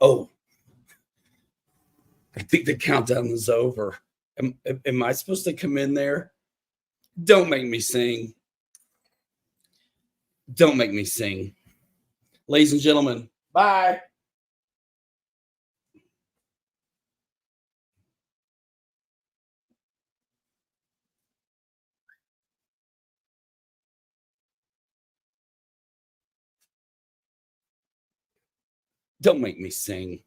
Oh, I think the countdown is over. Am I supposed to come in there? Don't make me sing. Don't make me sing. Ladies and gentlemen, bye. Don't make me sing.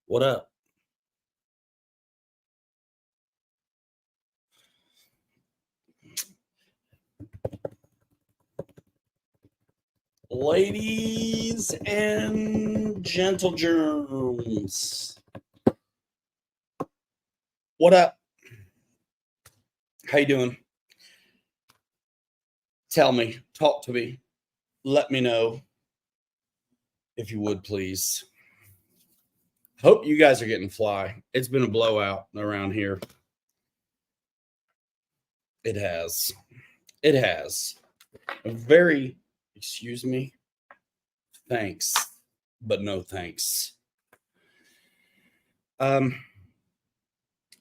What up? Ladies and gentle germs. What up? How you doing? Tell me, talk to me. Let me know if you would, please. Hope you guys are getting fly. It's been a blowout around here. It has. It has. A very, excuse me, thanks, but no thanks. What'd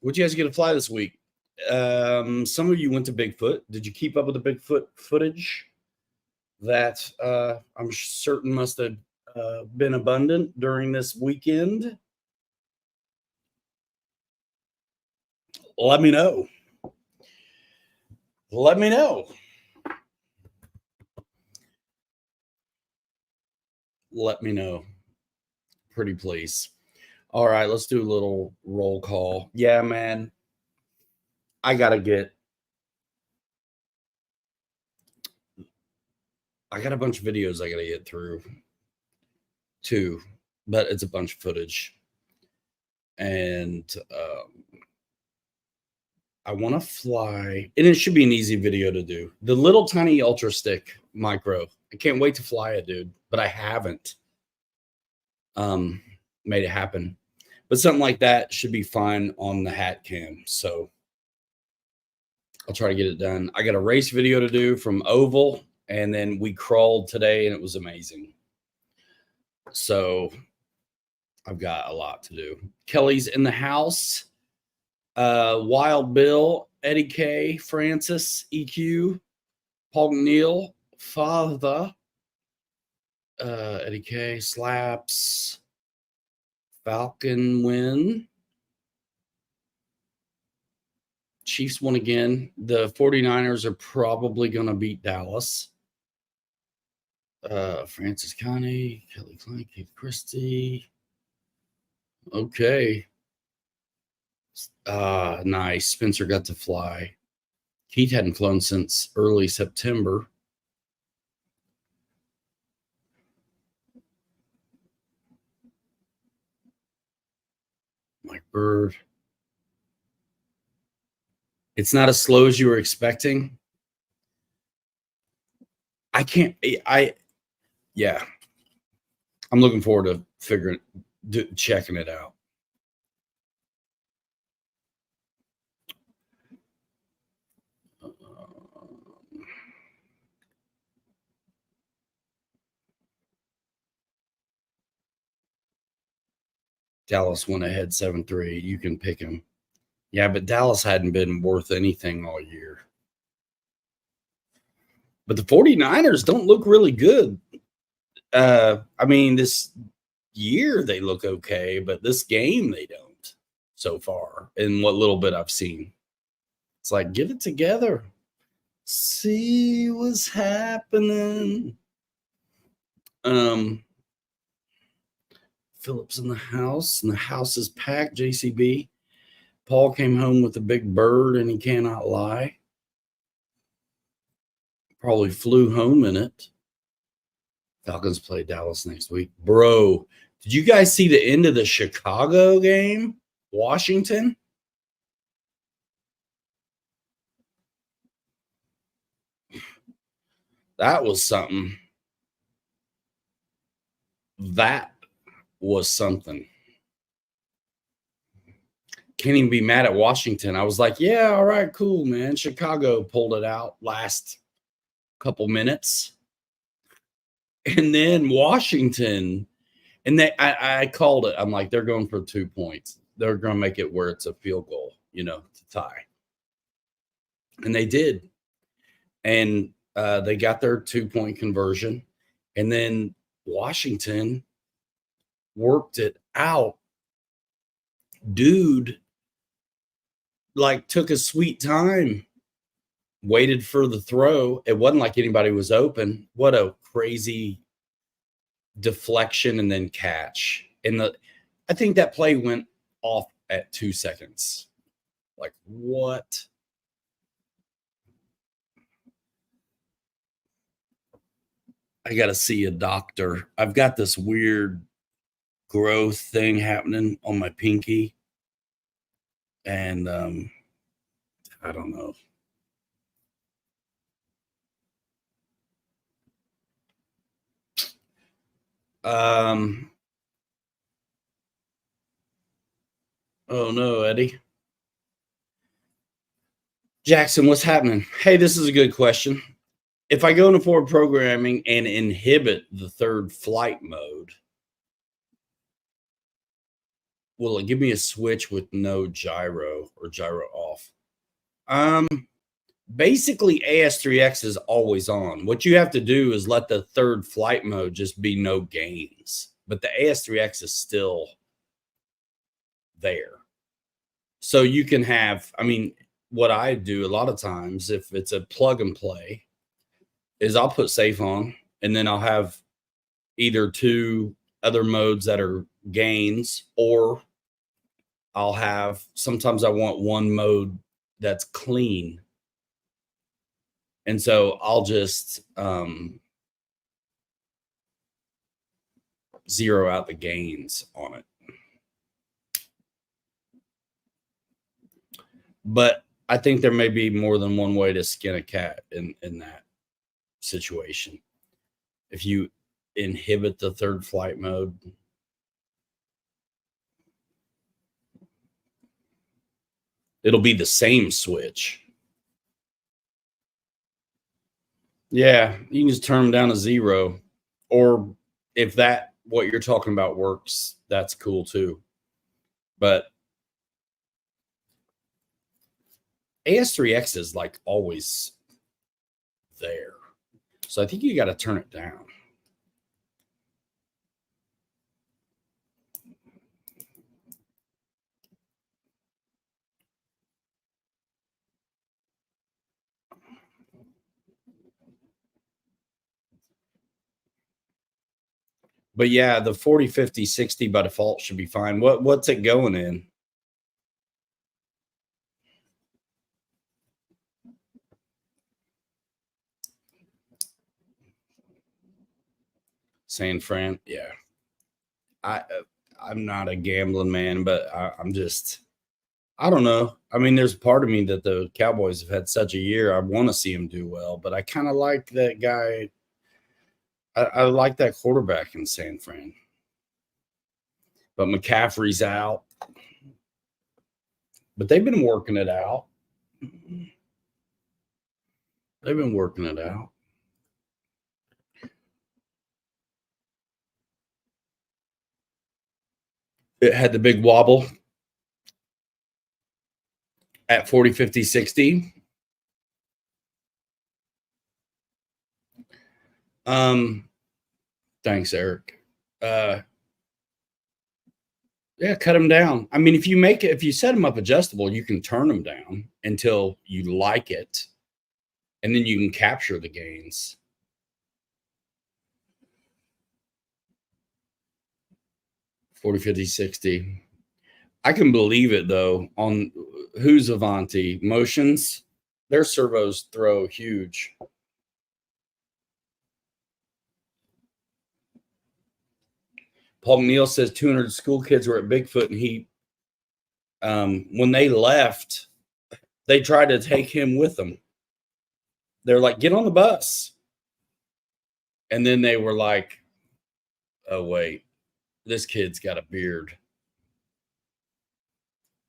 you guys get to fly this week? Some of you went to Bigfoot. Did you keep up with the Bigfoot footage? That I'm certain must have been abundant during this weekend. Let me know. Let me know. Let me know. Pretty please. All right, let's do a little roll call. Yeah, man. I got a bunch of videos I got to get through too, but it's a bunch of footage. And I want to fly, and it should be an easy video to do. The little tiny Ultra Stick micro. I can't wait to fly it, dude, but I haven't made it happen. But something like that should be fine on the hat cam. So I'll try to get it done. I got a race video to do from Oval, and then we crawled today, and it was amazing. So I've got a lot to do. Kelly's in the house. Wild Bill, Eddie K, Francis, EQ, Paul McNeil, Father, Eddie K, Slaps, Falcon win. Chiefs won again. The 49ers are probably going to beat Dallas. Francis Connie, Kelly Klein, Keith Christie. Okay. Nice. Spencer got to fly. Keith hadn't flown since early September. Mike Bird. It's not as slow as you were expecting. Yeah. I'm looking forward to checking it out. Dallas went ahead 7-3. You can pick him. Yeah, but Dallas hadn't been worth anything all year. But the 49ers don't look really good. I mean, this year they look okay, but this game they don't so far in what little bit I've seen. It's like, get it together. See what's happening. Phillips in the house, and the house is packed. JCB. Paul came home with a big bird, and he cannot lie. Probably flew home in it. Falcons play Dallas next week. Bro, did you guys see the end of the Chicago game? Washington? That was something. That was something. Can't even be mad at Washington. I was like, yeah, all right, cool, man. Chicago pulled it out last couple minutes. And then Washington And I called it. I'm like, they're going for 2 points. They're going to make it where it's a field goal, to tie. And they did. And they got their 2-point conversion. And then Washington worked it out. Dude, like, took a sweet time, waited for the throw. It wasn't like anybody was open. What a crazy deflection and then catch. I think that play went off at 2 seconds. Like, what? I got to see a doctor. I've got this weird growth thing happening on my pinky. And I don't know. Oh no, Eddie. Jackson, what's happening? Hey, this is a good question. If I go into forward programming and inhibit the third flight mode, will it give me a switch with no gyro or gyro off? Basically, AS3X is always on. What you have to do is let the third flight mode just be no gains, but the AS3X is still there. So you can have, what I do a lot of times, if it's a plug and play, is I'll put safe on, and then I'll have either 2 other modes that are gains, or I'll have, sometimes I want 1 mode that's clean. And so I'll just zero out the gains on it. But I think there may be more than one way to skin a cat in that situation. If you inhibit the third flight mode, it'll be the same switch. Yeah, you can just turn them down to 0. Or if what you're talking about works, that's cool too. But AS3X is like always there. So I think you got to turn it down. But yeah, the 40, 50, 60 by default should be fine. What's it going in? San Fran, yeah. I'm not a gambling man, but I'm just, I don't know. There's a part of me that the Cowboys have had such a year. I want to see them do well, but I kind of like that guy. I like that quarterback in San Fran. But McCaffrey's out. But they've been working it out. They've been working it out. It had the big wobble at 40, 50, 60. Thanks, Eric. Yeah, cut them down. If you set them up adjustable, you can turn them down until you like it, and then you can capture the gains. $40, $50, $60. I can believe it though. On who's Avanti Motions, their servos throw huge. Paul Neal says 200 school kids were at Bigfoot, and he, when they left, they tried to take him with them. They're like, get on the bus. And then they were like, oh, wait, this kid's got a beard.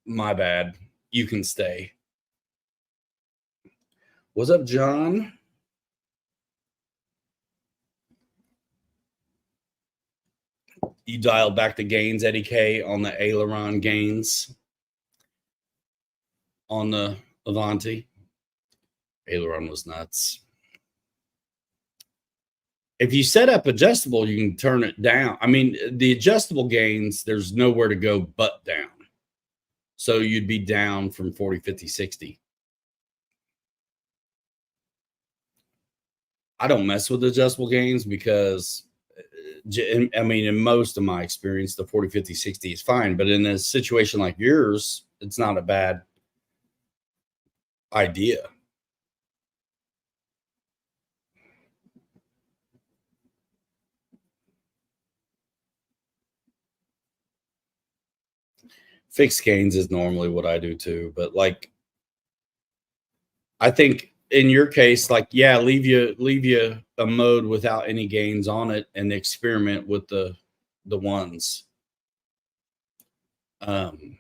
My bad. You can stay. What's up, John? You dialed back the gains, Eddie K, on the aileron gains on the Avanti. Aileron was nuts. If you set up adjustable, you can turn it down. I mean, the adjustable gains, there's nowhere to go but down. So you'd be down from 40, 50, 60. I don't mess with adjustable gains because, I mean, in most of my experience, the 40, 50, 60 is fine. But in a situation like yours, it's not a bad idea. Fixed gains is normally what I do too. But like, I think in your case, like, yeah, leave you a mode without any gains on it and experiment with the ones. And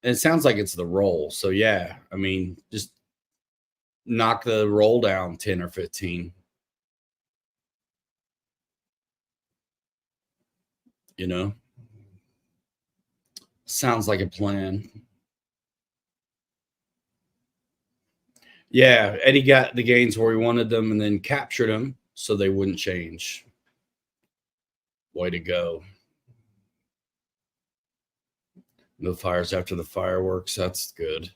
it sounds like it's the roll. So yeah, I mean, just knock the roll down 10 or 15. You know? Sounds like a plan. Yeah, Eddie got the gains where he wanted them and then captured them so they wouldn't change. Way to go. No fires after the fireworks. That's good.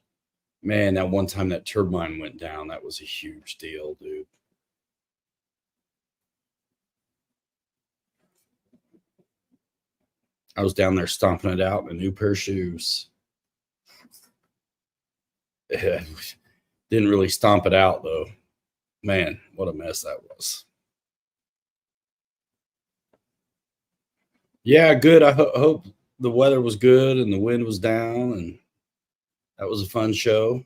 Man, that one time that turbine went down, that was a huge deal, dude. I was down there stomping it out in a new pair of shoes. Didn't really stomp it out, though. Man, what a mess that was. Yeah, good. I hope the weather was good and the wind was down, and that was a fun show.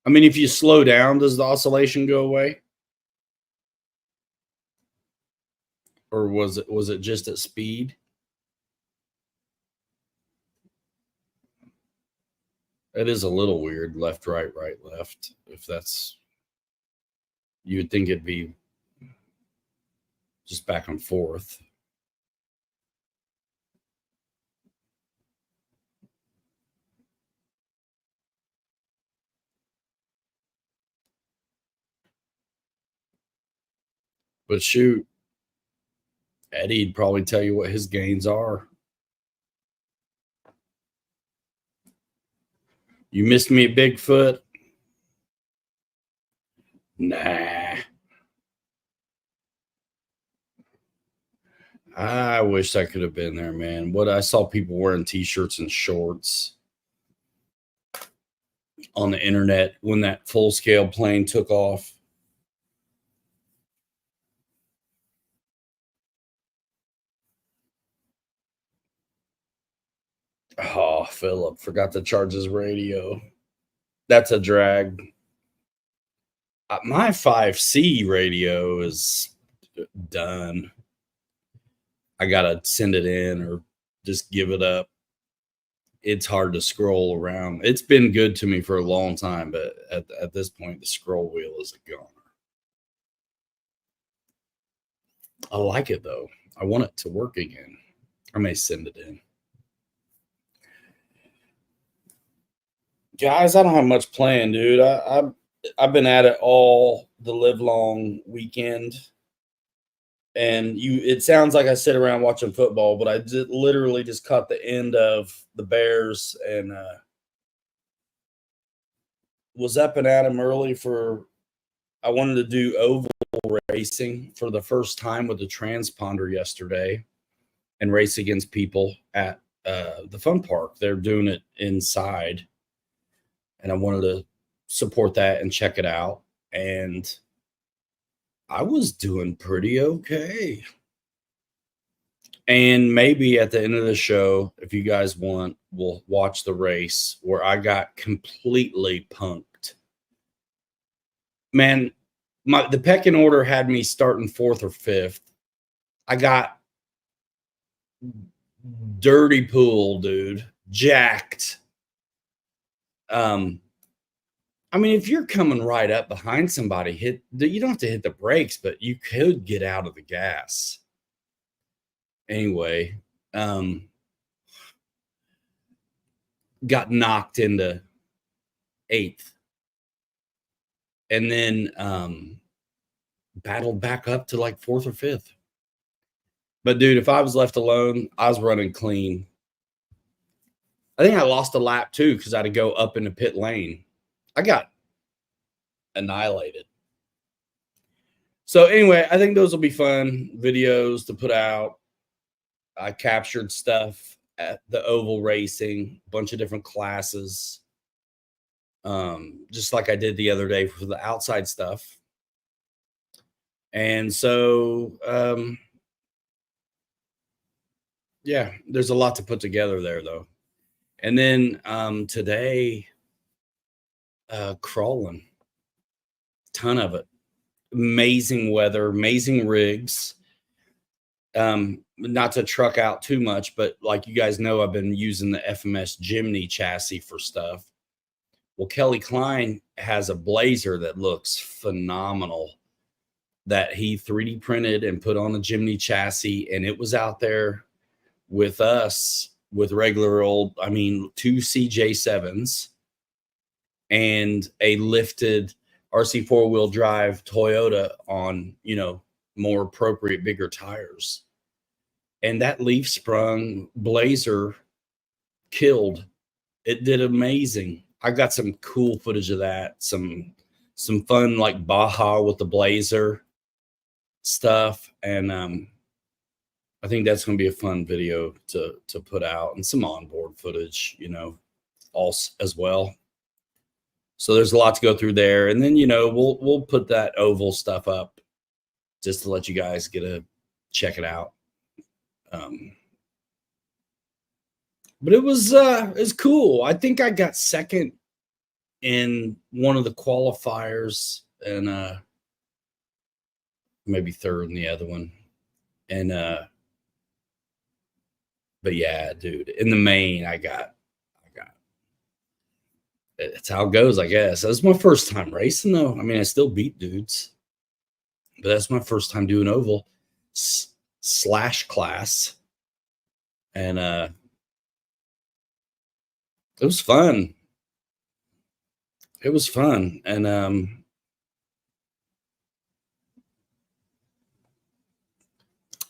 I mean, if you slow down, does the oscillation go away? Or was it just at speed? It is a little weird, left, right, right, left. If that's, you would think it'd be just back and forth. But shoot, Eddie'd probably tell you what his gains are. You missed me at Bigfoot? Nah. I wish I could have been there, man. What I saw people wearing t-shirts and shorts on the internet when that full-scale plane took off. Oh, Philip forgot to charge his radio. That's a drag. My 5C radio is done. I gotta send it in or just give it up. It's hard to scroll around. It's been good to me for a long time, but at this point, the scroll wheel is a goner. I like it though. I want it to work again. I may send it in. Guys, I don't have much planned, dude. I've been at it all the live long weekend. And it sounds like I sit around watching football, but I literally just caught the end of the Bears and was up and at them early I wanted to do oval racing for the first time with the transponder yesterday and race against people at the fun park. They're doing it inside. And I wanted to support that and check it out. And I was doing pretty okay. And maybe at the end of the show, if you guys want, we'll watch the race where I got completely punked. Man, the pecking order had me starting 4th or 5th. I got dirty pool, dude. Jacked. I mean, if you're coming right up behind somebody, you don't have to hit the brakes, but you could get out of the gas. Anyway, got knocked into 8th. And then battled back up to like 4th or 5th. But dude, if I was left alone, I was running clean. I think I lost a lap too because I had to go up in the pit lane. I got annihilated. So anyway, I think those will be fun videos to put out. I captured stuff at the oval racing, a bunch of different classes. Just like I did the other day for the outside stuff. And so, yeah, there's a lot to put together there though. And then today, crawling, ton of it. Amazing weather, amazing rigs. Not to truck out too much, but like you guys know, I've been using the FMS Jimny chassis for stuff. Well, Kelly Klein has a Blazer that looks phenomenal that he 3D printed and put on a Jimny chassis, and it was out there with us with regular old, I mean, 2 CJ7s and a lifted RC 4-wheel drive Toyota on, you know, more appropriate, bigger tires. And that leaf sprung Blazer killed. It did amazing. I got some cool footage of that. Some fun like Baja with the Blazer stuff. And I think that's going to be a fun video to put out, and some onboard footage, you know, also as well. So there's a lot to go through there. And then, you know, we'll put that oval stuff up just to let you guys check it out. But it was cool. I think I got second in one of the qualifiers and maybe third in the other one. And but yeah, dude, in the main I got it's how it goes, I guess. That was my first time racing though. I mean, I still beat dudes, but that's my first time doing oval slash class. And it was fun. It was fun. And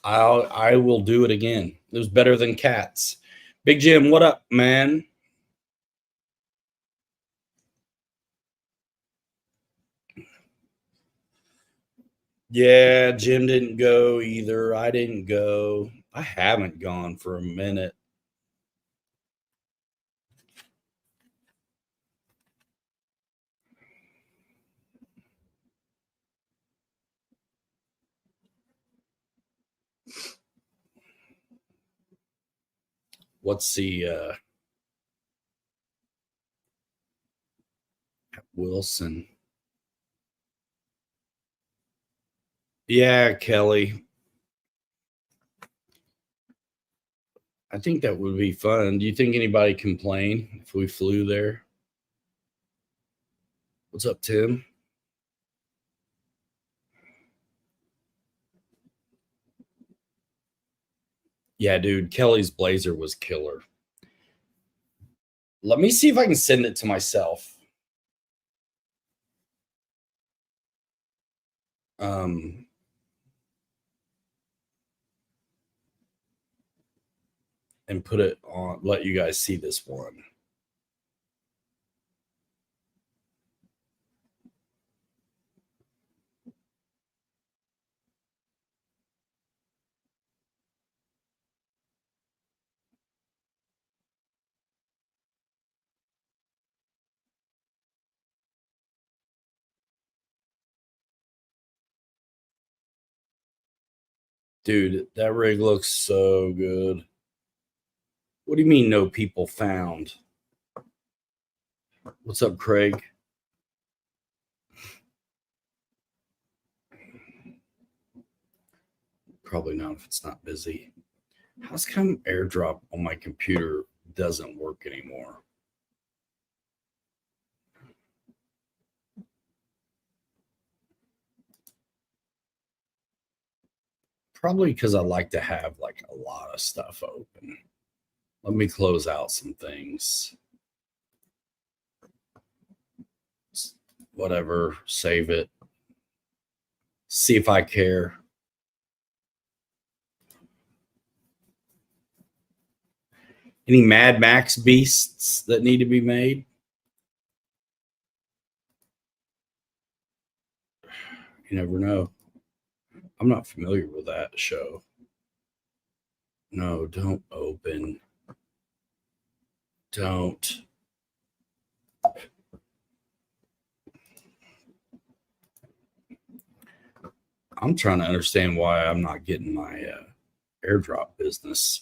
I will do it again. It was better than cats. Big Jim, what up, man? Yeah, Jim didn't go either. I didn't go. I haven't gone for a minute. What's the Wilson? Yeah, Kelly. I think that would be fun. Do you think anybody complain if we flew there? What's up, Tim? Yeah, dude, Kelly's Blazer was killer. Let me see if I can send it to myself. And put it on, let you guys see this one. Dude, that rig looks so good. What do you mean no people found? What's up, Craig? Probably not if it's not busy. How's come AirDrop on my computer doesn't work anymore? Probably because I like to have like a lot of stuff open. Let me close out some things. Whatever, save it. See if I care. Any Mad Max beasts that need to be made? You never know. I'm not familiar with that show. No, don't open. Don't. I'm trying to understand why I'm not getting my AirDrop business.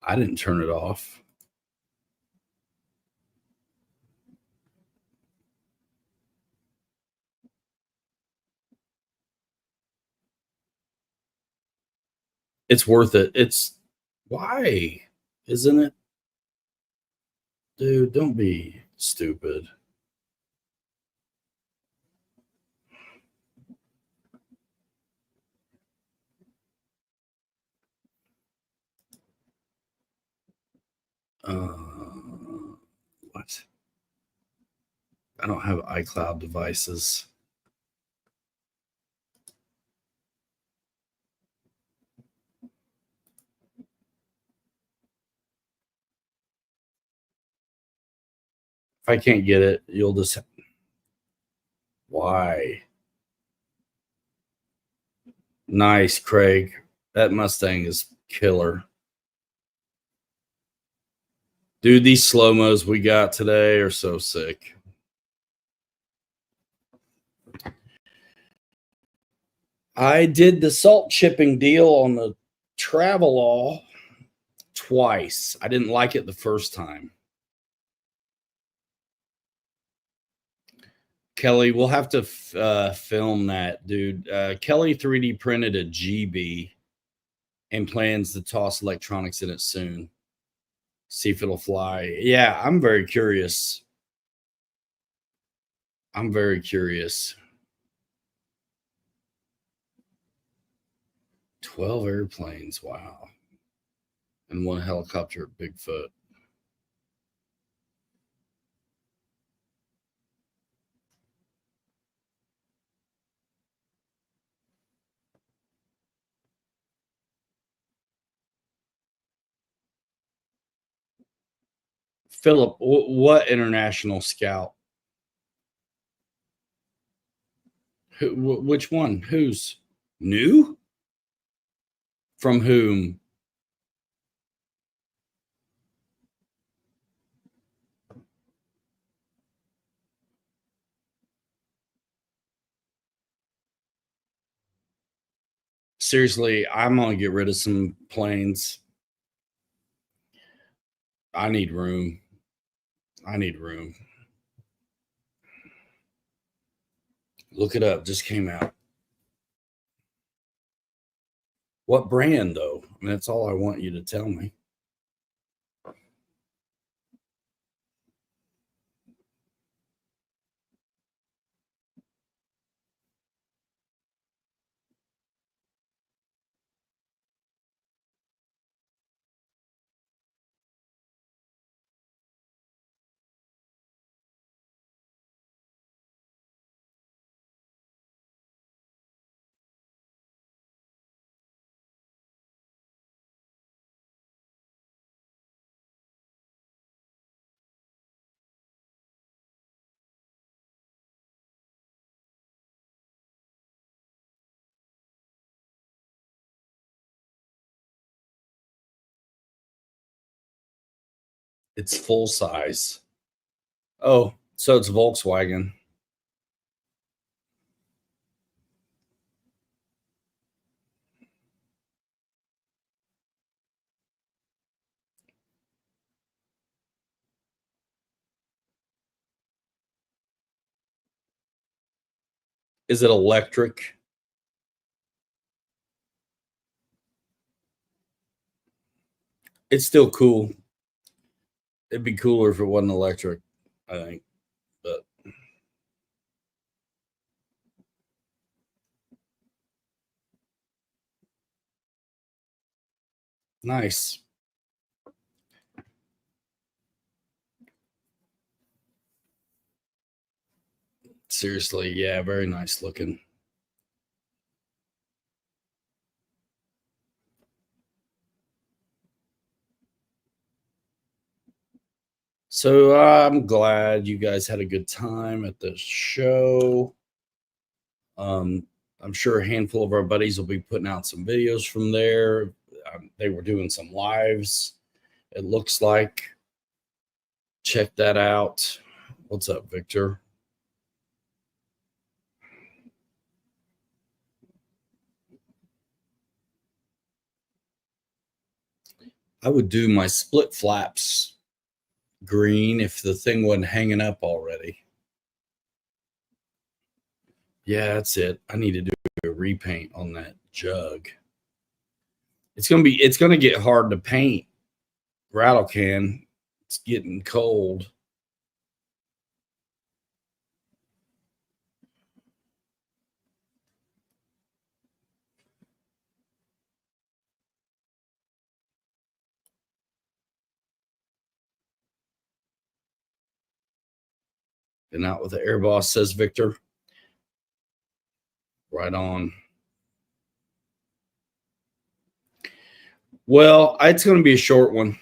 I didn't turn it off. It's worth it. It's why, isn't it? Dude, don't be stupid. What? I don't have iCloud devices. If I can't get it, you'll just. Why? Nice, Craig. That Mustang is killer. Dude, these slow-mos we got today are so sick. I did the salt chipping deal on the Travelall twice. I didn't like it the first time. Kelly, we'll have to film that, dude. Kelly 3D printed a GB and plans to toss electronics in it soon. See if it'll fly. Yeah, I'm very curious. I'm very curious. 12 airplanes, wow. And one helicopter at Bigfoot. Philip, what international scout? Which one? Who's new? From whom? Seriously, I'm gonna get rid of some planes. I need room. I need room. Look it up. Just came out. What brand though? I mean, that's all I want you to tell me. It's full size. Oh, so it's Volkswagen. Is it electric? It's still cool. It'd be cooler if it wasn't electric, I think. But nice. Seriously, yeah, very nice looking. So I'm glad you guys had a good time at the show. I'm sure a handful of our buddies will be putting out some videos from there. They were doing some lives, it looks like. Check that out. What's up, Victor? I would do my split flaps green if the thing wasn't hanging up already. Yeah, that's it. I need to do a repaint on that jug. It's gonna get hard to paint rattle can. It's getting cold. Been out with the air boss, says Victor. Right on. Well, it's going to be a short one.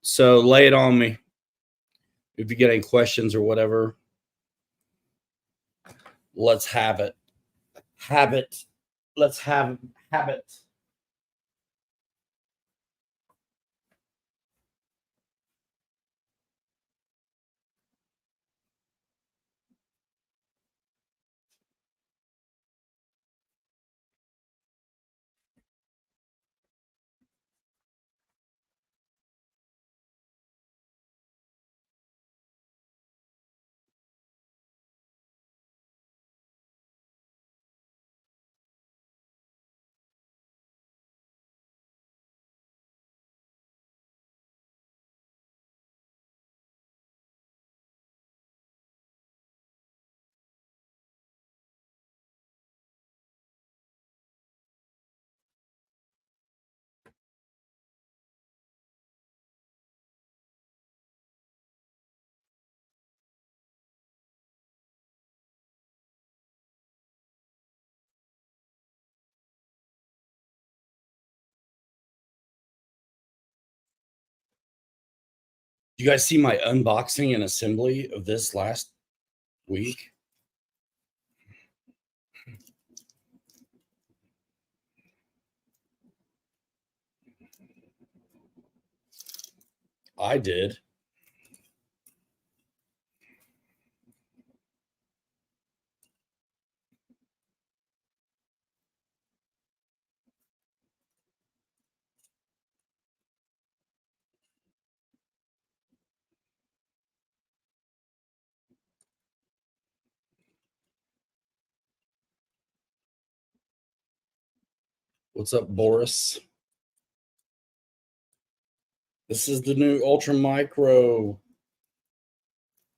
So lay it on me. If you get any questions or whatever, let's have it. Have it. Let's have it. You guys see my unboxing and assembly of this last week? I did. What's up, Boris? This is the new Ultra Micro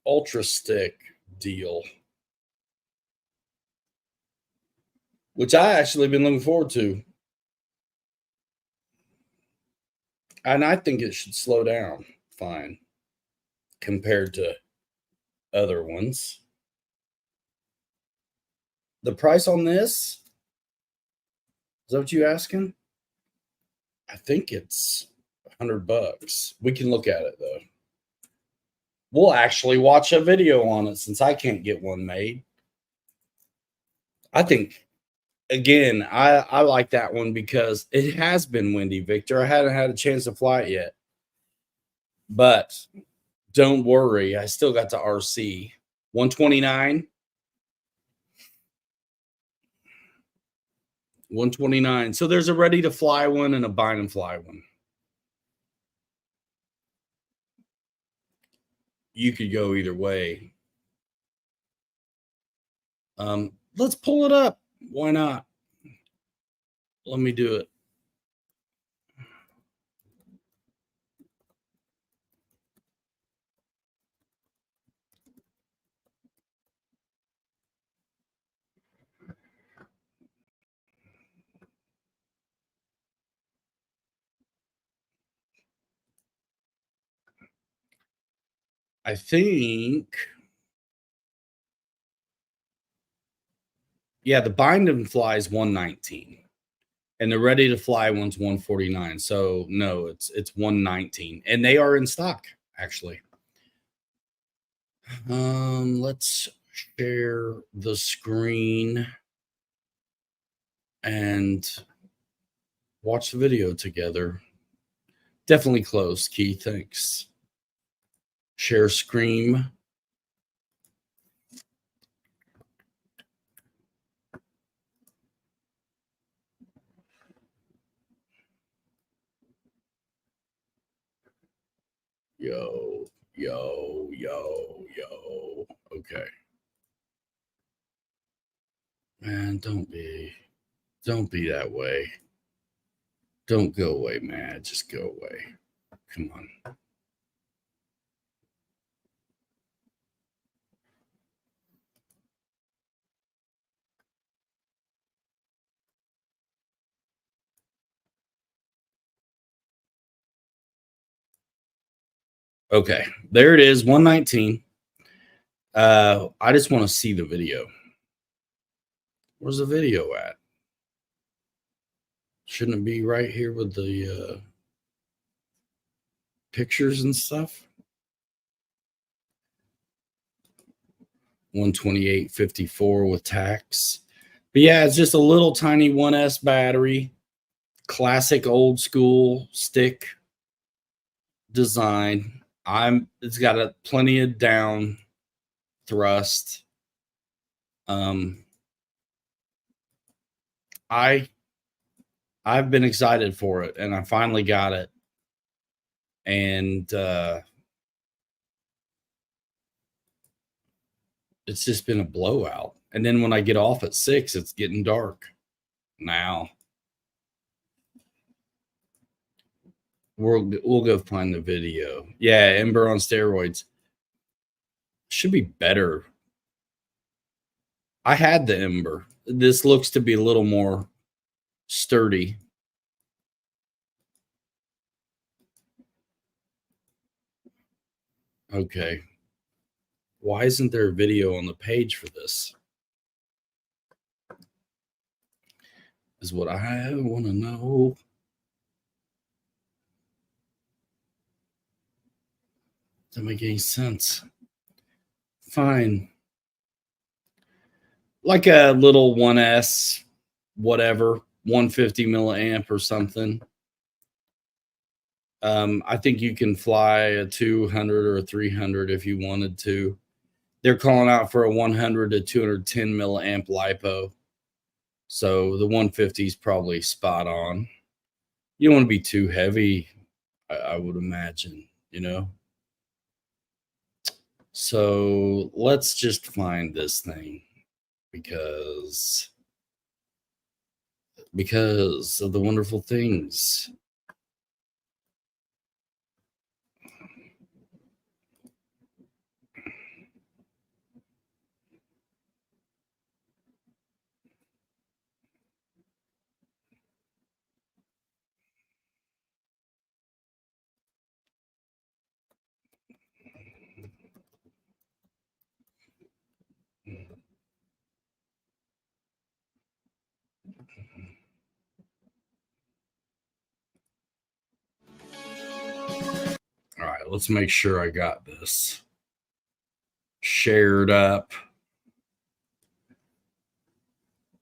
Ultra Stick deal, which I actually been looking forward to. And I think it should slow down fine compared to other ones. The price on this, is that what you asking? I think it's $100. We can look at it though. We'll actually watch a video on it since I can't get one made. I think, again, I like that one because it has been windy, Victor. I hadn't had a chance to fly it yet. But don't worry, I still got the RC. 129. 129. So there's a ready to fly one and a bind and fly one. You could go either way. Let's pull it up. Why not? Let me do it. I think, yeah, the bind and fly is 119. And the ready to fly one's 149. So no, it's 119. And they are in stock, actually. Let's share the screen and watch the video together. Definitely close, Keith. Thanks. Share screen. Yo, yo, yo, yo. Okay. Man, don't be that way. Don't go away, man. Just go away. Come on. Okay, there it is, 119. I just want to see the video. Where's the video at? Shouldn't it be right here with the pictures and stuff? 128.54 with tax. But yeah, it's just a little tiny 1S battery, classic old school stick design. It's got a plenty of down thrust. I've been excited for it, and I finally got it. And it's just been a blowout. And then when I get off at 6, it's getting dark now. We'll go find the video. Yeah, Ember on steroids. Should be better. I had the Ember. This looks to be a little more sturdy. Okay. Why isn't there a video on the page for this? Is what I want to know. Doesn't make any sense. Fine. Like a little 1S, whatever, 150 milliamp or something. I think you can fly a 200 or a 300 if you wanted to. They're calling out for a 100 to 210 milliamp LiPo. So the 150 is probably spot on. You don't want to be too heavy, I would imagine, you know? So let's just find this thing because of the wonderful things. All right, let's make sure I got this shared up.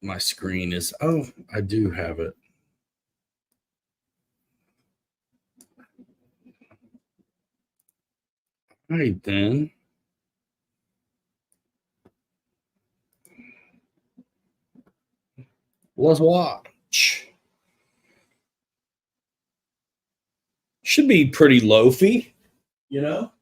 My screen is, oh, I do have it. All right, then. Let's watch. Should be pretty loafy, you know?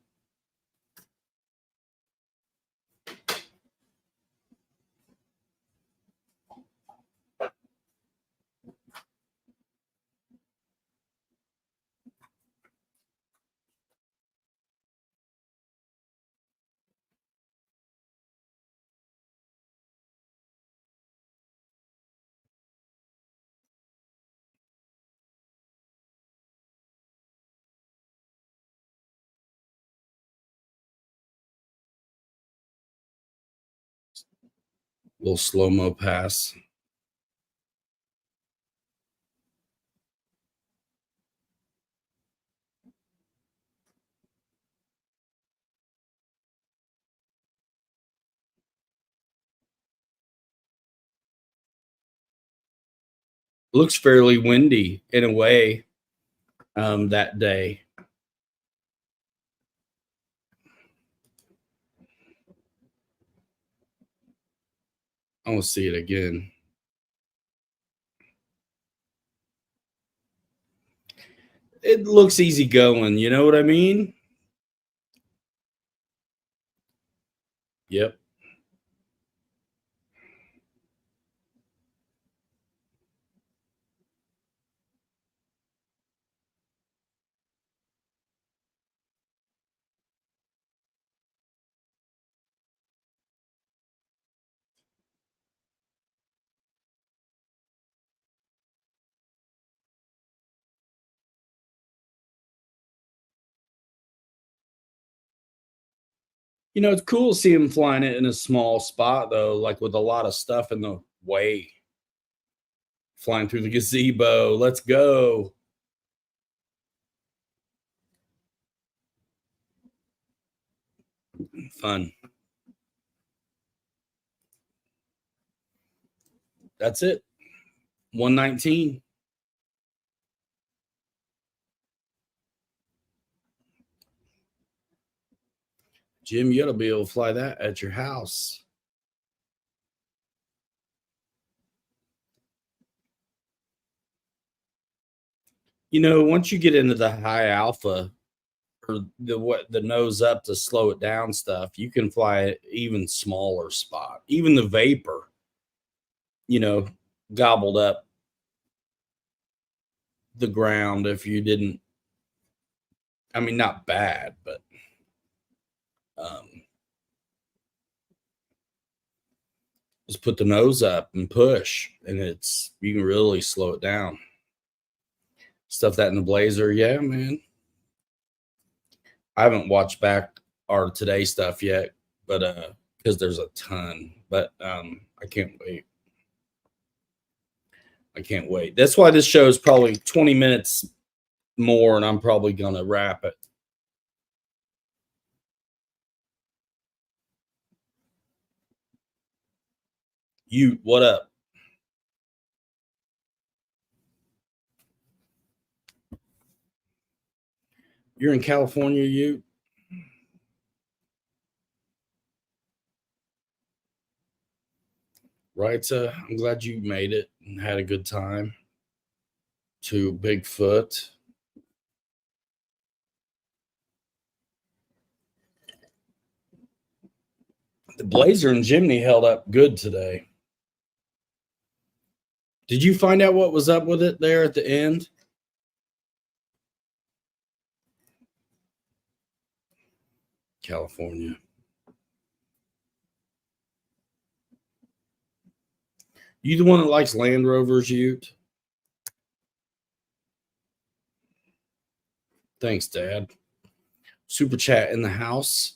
Little slow-mo pass. Looks fairly windy in a way that day. I want to see it again. It looks easy going. You know what I mean? Yep. You know, it's cool to see him flying it in a small spot though, like with a lot of stuff in the way. Flying through the gazebo. Let's go. Fun. That's it. 119. Jim, you ought to be able to fly that at your house. You know, once you get into the high alpha or the nose up to slow it down stuff, you can fly an even smaller spot. Even the vapor, you know, gobbled up the ground if you didn't. I mean, not bad, but um, just put the nose up and push, and you can really slow it down. Stuff that in the Blazer, yeah, man. I haven't watched back our today stuff yet, but because there's a ton. But I can't wait. I can't wait. That's why this show is probably 20 minutes more, and I'm probably gonna wrap it. You, what up? You're in California, you? Right, I'm glad you made it and had a good time. To Bigfoot. The Blazer and Jimny held up good today. Did you find out what was up with it there at the end? California. You the one that likes Land Rovers, Ute? Thanks, Dad. Super chat in the house.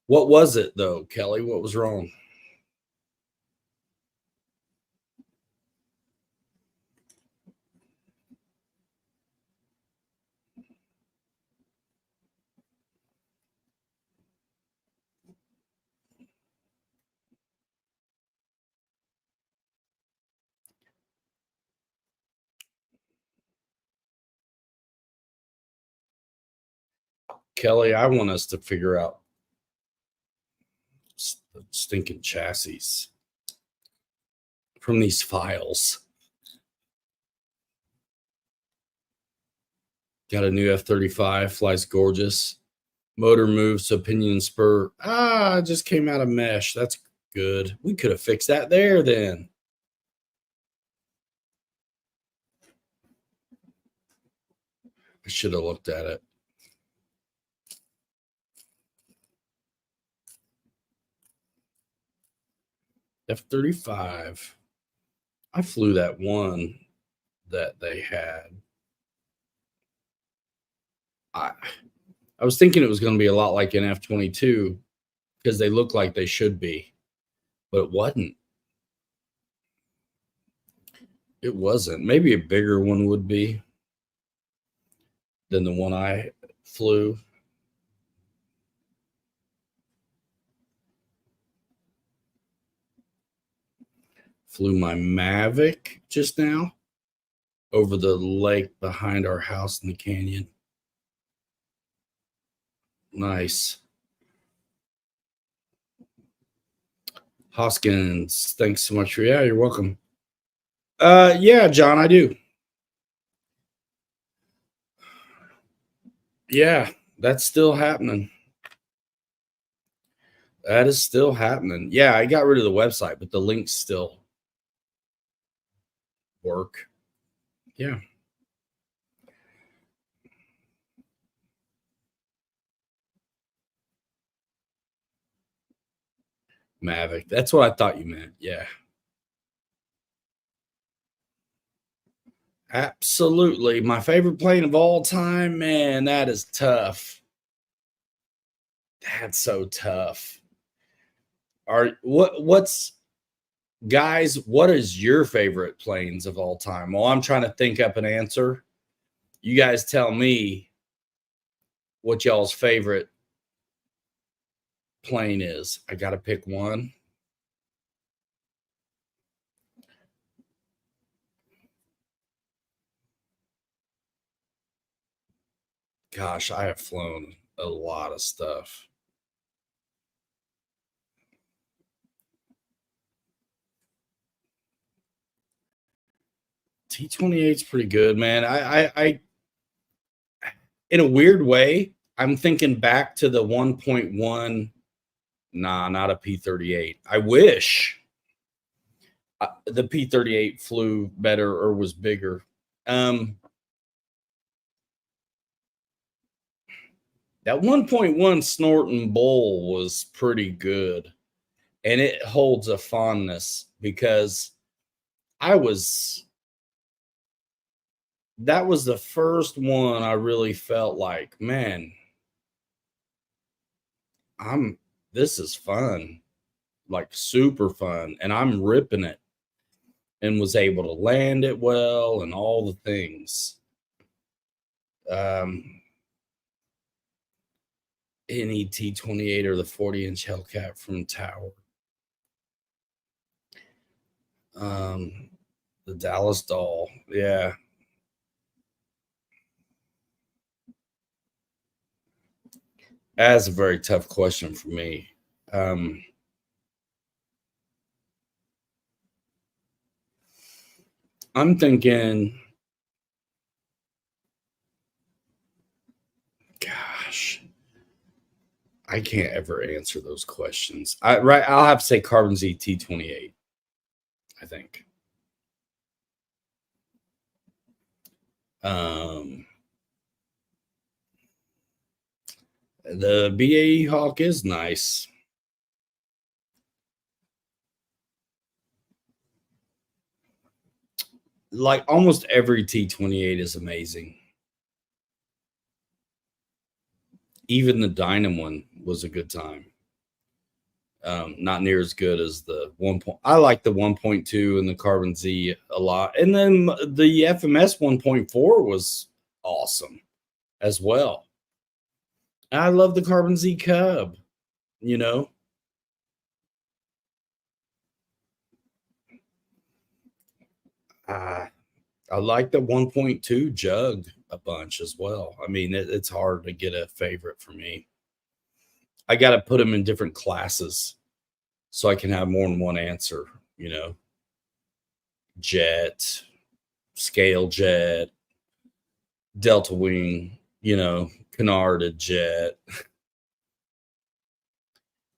What was it though, Kelly? What was wrong? Kelly, I want us to figure out the stinking chassis from these files. Got a new F-35, flies gorgeous. Motor moves to pinion and spur. It just came out of mesh. That's good. We could have fixed that there then. I should have looked at it. F-35. I flew that one that they had. I was thinking it was going to be a lot like an F-22 because they look like they should be. but it wasn't. It wasn't. Maybe a bigger one would be than the one I flew. Flew my Mavic just now over the lake behind our house in the canyon. Nice. Hoskins, thanks so much for, yeah, you're welcome. Yeah, John, I do. Yeah, that's still happening. That is still happening. Yeah, I got rid of the website, but the links still work. Yeah. Mavic. That's what I thought you meant. Yeah. Absolutely. My favorite plane of all time, man, that is tough. That's so tough. What's guys, what is your favorite planes of all time? Well, I'm trying to think up an answer. You guys tell me what y'all's favorite plane is. I got to pick one. Gosh, I have flown a lot of stuff. T-28 is pretty good, man. I in a weird way, I'm thinking back to the 1.1. Nah, not a P-38. I wish the P-38 flew better or was bigger. That 1.1 Snorton Bull was pretty good, and it holds a fondness because that was the first one I really felt like, man, this is fun, like super fun, and I'm ripping it, and was able to land it well and all the things. Any T-28 or the 40-inch Hellcat from Tower. The Dallas Doll, yeah. That's a very tough question for me. I'm thinking, gosh, I can't ever answer those questions. I'll have to say Carbon Z T-28, I think. The BAE Hawk is nice. Like almost every T-28 is amazing. Even the Dynam one was a good time. Not near as good as the 1. I like the 1.2 and the Carbon Z a lot. And then the FMS 1.4 was awesome as well. I love the Carbon Z Cub, you know. I like the 1.2 Jug a bunch as well. I mean, it's hard to get a favorite for me. I got to put them in different classes so I can have more than one answer, you know. Jet, scale jet, Delta Wing, you know, canarded jet.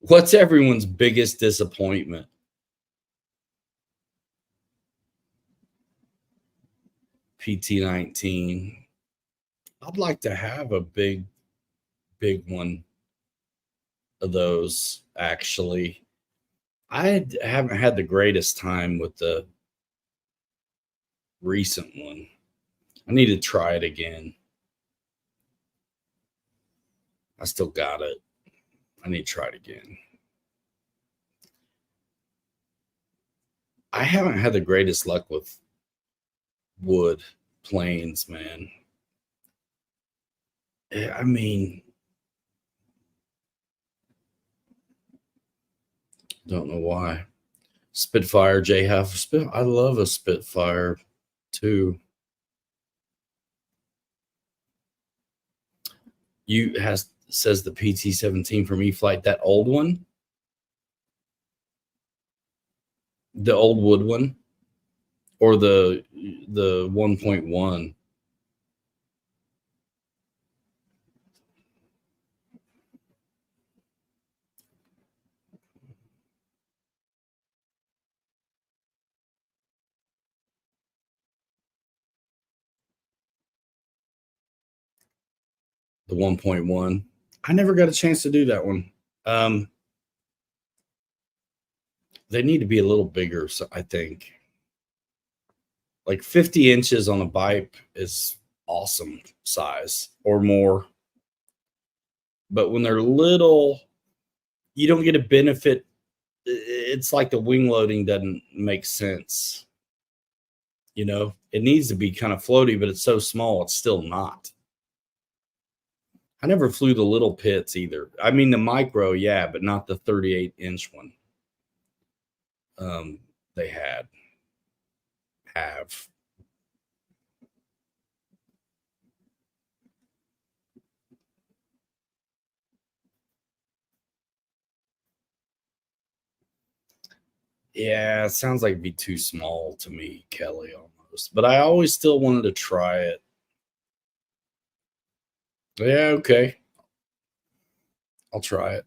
What's everyone's biggest disappointment? PT-19. I'd like to have a big one of those, actually. I haven't had the greatest time with the recent one. I need to try it again. I still got it. I need to try it again. I haven't had the greatest luck with wood planes, man. I mean, don't know why. Spitfire, J Huff. I love a Spitfire too. Says the PT-17 from E-Flight, that old one, the old wood one, or the 1.1. The 1.1. I never got a chance to do that one. They need to be a little bigger, so I think. Like 50 inches on a bike is awesome size or more. But when they're little, you don't get a benefit. It's like the wing loading doesn't make sense. You know, it needs to be kind of floaty, but it's so small, it's still not. I never flew the little pits either. I mean, the micro, yeah, but not the 38-inch one. They have. Yeah, it sounds like it'd be too small to me, Kelly, almost. But I always still wanted to try it. Yeah, okay. I'll try it.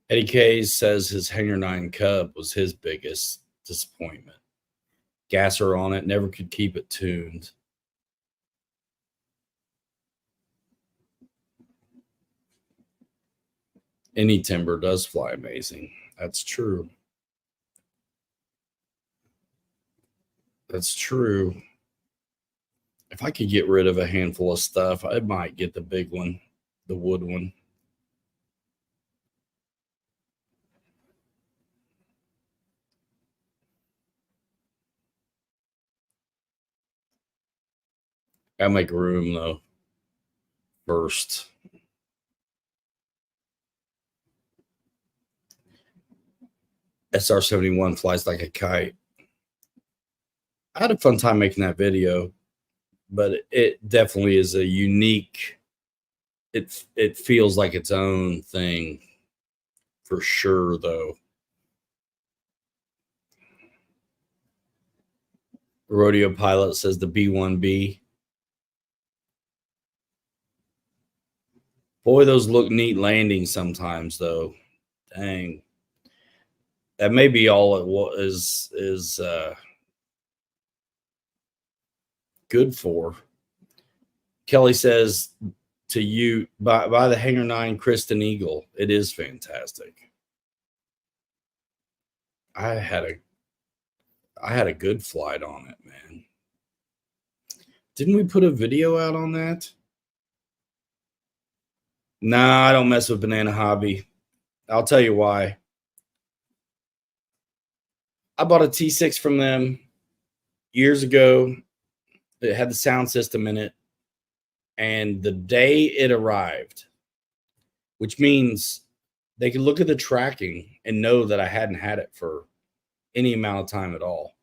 Eddie K says his Hanger 9 Cub was his biggest disappointment. Gasser on it, never could keep it tuned. Any timber does fly amazing. That's true. That's true. If I could get rid of a handful of stuff, I might get the big one, the wood one. Gotta make room though. First. SR-71 flies like a kite. I had a fun time making that video, but it definitely is a unique. It feels like its own thing for sure, though. Rodeo Pilot says the B1B. Boy, those look neat landings sometimes, though. Dang, that may be all it is good for. Kelly says to you, by the Hanger 9 Kristen Eagle. It is fantastic. I had a good flight on it, man. Didn't we put a video out on that? Nah, I don't mess with Banana Hobby. I'll tell you why. I bought a T6 from them years ago. It had the sound system in it. And the day it arrived, which means they could look at the tracking and know that I hadn't had it for any amount of time at all.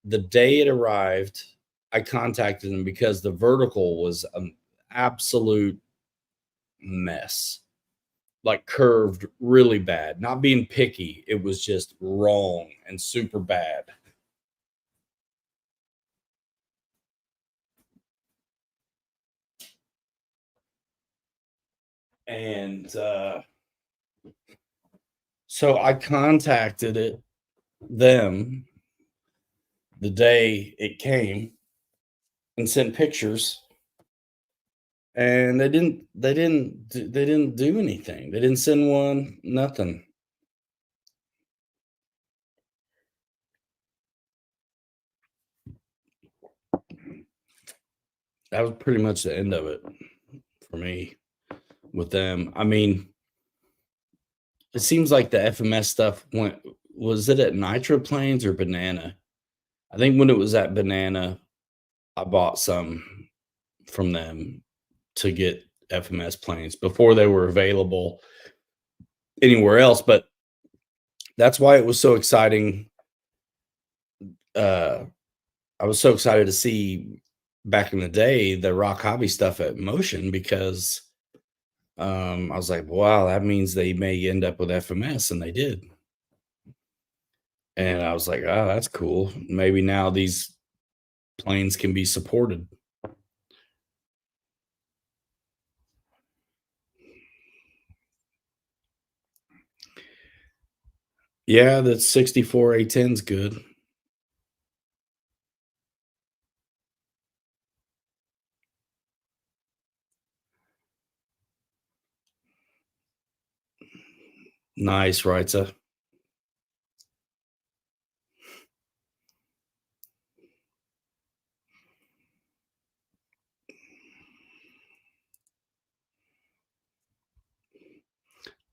The day it arrived, I contacted them because the vertical was an absolute mess. Like curved really bad. Not being picky, it was just wrong and super bad. And so I contacted them the day it came and sent pictures, and they didn't do anything. They didn't send one, nothing. That was pretty much the end of it for me. with them. I mean, it seems like the FMS stuff went, was it at Nitro Planes or Banana? I think when it was at Banana, I bought some from them to get FMS planes before they were available anywhere else. But that's why it was so exciting. Uh, I was so excited to see back in the day the Rock Hobby stuff at Motion because I was like, wow, that means they may end up with FMS, and they did. And I was like, oh, that's cool. Maybe now these planes can be supported. Yeah, that 64 A10's good. Nice, Reitza.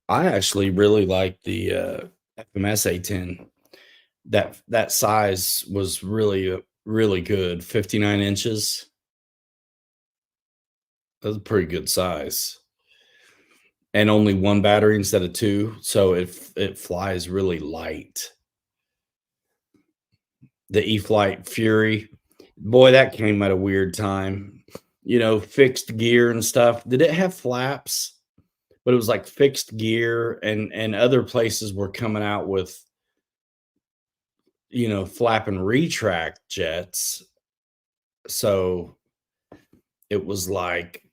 I actually really like the FMS A10. That size was really good. 59 inches. That's a pretty good size. And only one battery instead of two, so it flies really light. The E-flite Fury, boy, that came at a weird time. You know, fixed gear and stuff. Did it have flaps? But it was like fixed gear, and other places were coming out with, you know, flap and retract jets. So it was like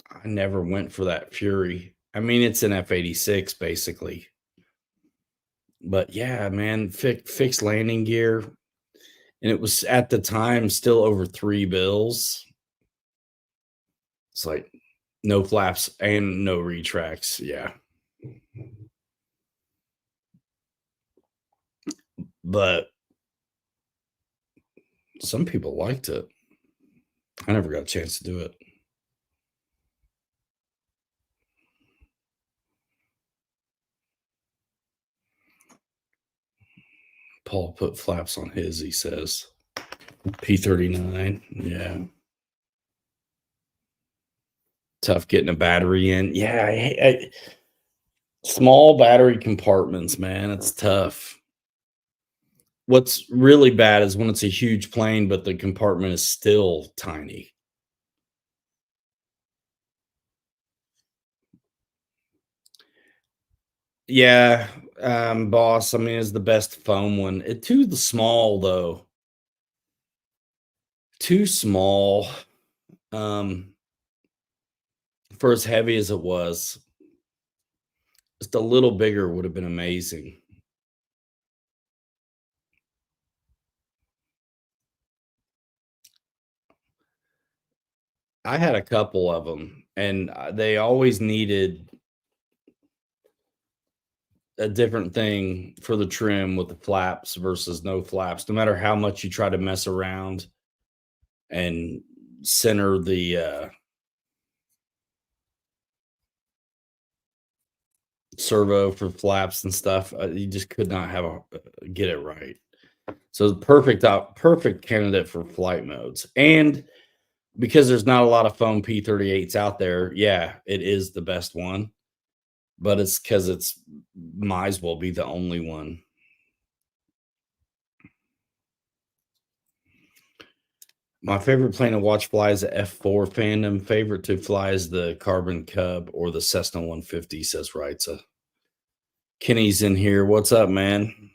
I never went for that Fury. I mean, it's an F86 basically. But yeah, man, fixed landing gear. And it was at the time still over $3 bills. It's like no flaps and no retracts. Yeah. But some people liked it. I never got a chance to do it. Paul put flaps on his, he says. P39. Yeah. Tough getting a battery in. Yeah. Small battery compartments, man. It's tough. What's really bad is when it's a huge plane, but the compartment is still tiny. Yeah, Boss, I mean, is the best foam one. It too small though. Too small. Um, for as heavy as it was. Just a little bigger would have been amazing. I had a couple of them, and they always needed a different thing for the trim with the flaps versus no flaps. No matter how much you try to mess around and center the servo for flaps and stuff, you just could not have get it right. So the perfect candidate for flight modes. And because there's not a lot of foam P38s out there, yeah, it is the best one. But it's because it's might as well be the only one. My favorite plane to watch fly is the F4 Phantom. Favorite to fly is the Carbon Cub or the Cessna 150, says Reitza. Kenny's in here. What's up, man?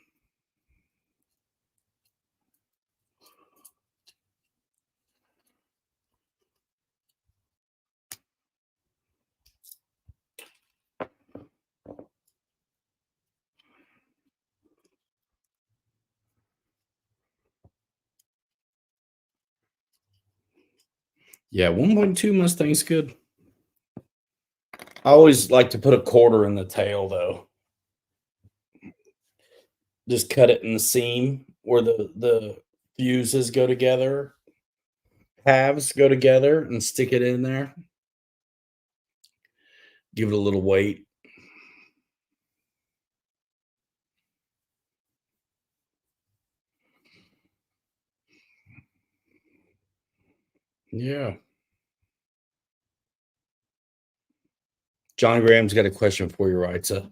Yeah, 1.2 Mustang's good. I always like to put a quarter in the tail, though. Just cut it in the seam where the fuses go together, halves go together, and stick it in there. Give it a little weight. Yeah. John Graham's got a question for you, Rita.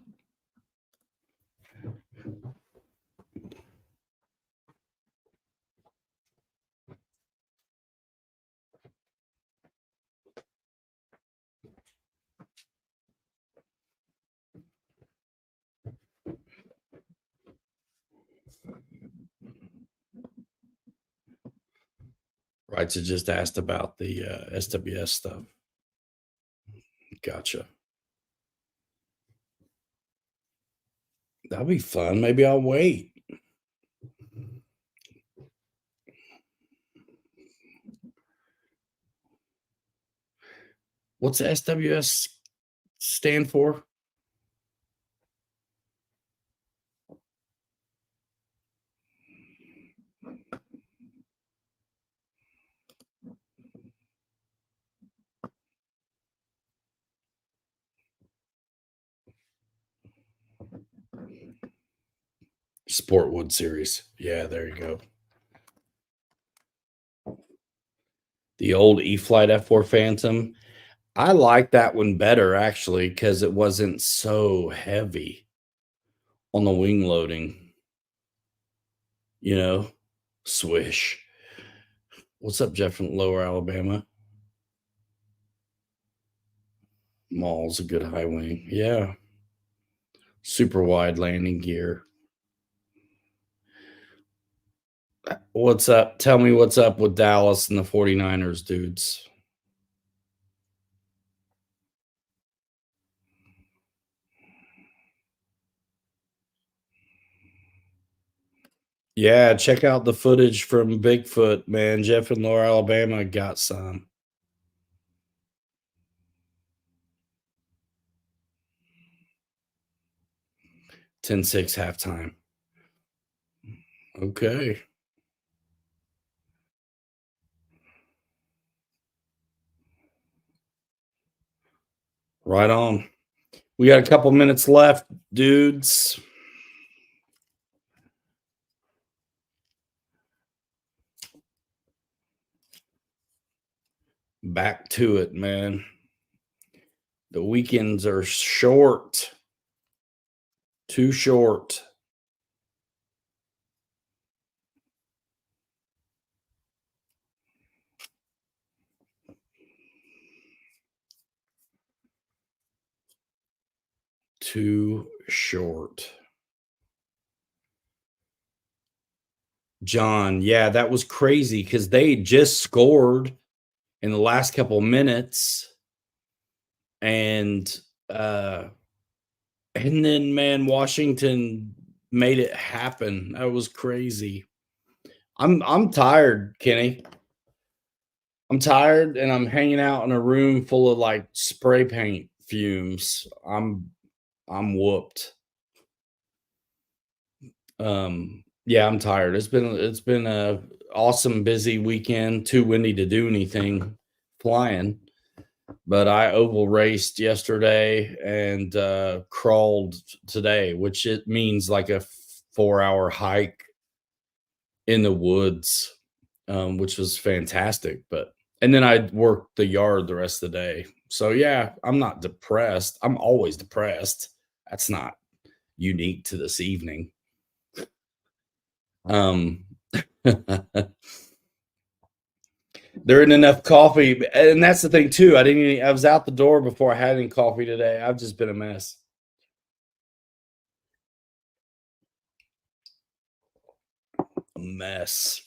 Rita just asked about the SWS stuff. Gotcha. That'll be fun. Maybe I'll wait. What's the SWS stand for? Sportwood series. Yeah, there you go. The old E-Flight F4 Phantom. I like that one better actually because it wasn't so heavy on the wing loading. You know, swish. What's up, Jeff from Lower Alabama? Mall's a good high wing. Yeah. Super wide landing gear. What's up? Tell me what's up with Dallas and the 49ers, dudes. Yeah, check out the footage from Bigfoot, man. Jeff in Lower Alabama got some. 10-6 halftime. Okay. Right on. We got a couple minutes left, dudes. Back to it, man. The weekends are short. Too short. Too short. John, yeah, that was crazy because they just scored in the last couple minutes. And then man, Washington made it happen. That was crazy. I'm tired, Kenny. I'm tired and I'm hanging out in a room full of like spray paint fumes. I'm whooped. Yeah, I'm tired. It's been a awesome busy weekend. Too windy to do anything flying. But I oval raced yesterday and crawled today, which it means like a 4-hour hike in the woods, which was fantastic. And then I worked the yard the rest of the day. So yeah, I'm not depressed. I'm always depressed. That's not unique to this evening. There isn't enough coffee, and that's the thing too. I was out the door before I had any coffee today. I've just been a mess. A mess.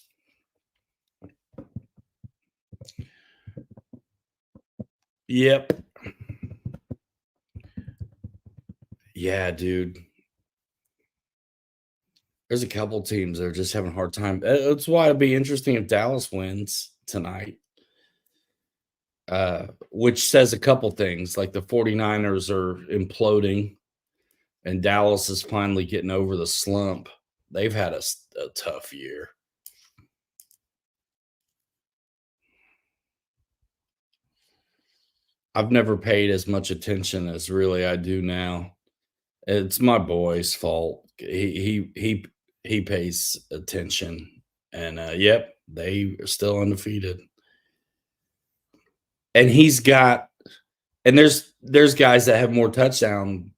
Yep. Yeah, dude. There's a couple teams that are just having a hard time. That's why it'd be interesting if Dallas wins tonight. Which says a couple things, like the 49ers are imploding and Dallas is finally getting over the slump. They've had a tough year. I've never paid as much attention as really I do now. It's my boy's fault. He pays attention, and yep, they are still undefeated. And he's got, and there's guys that have more touchdown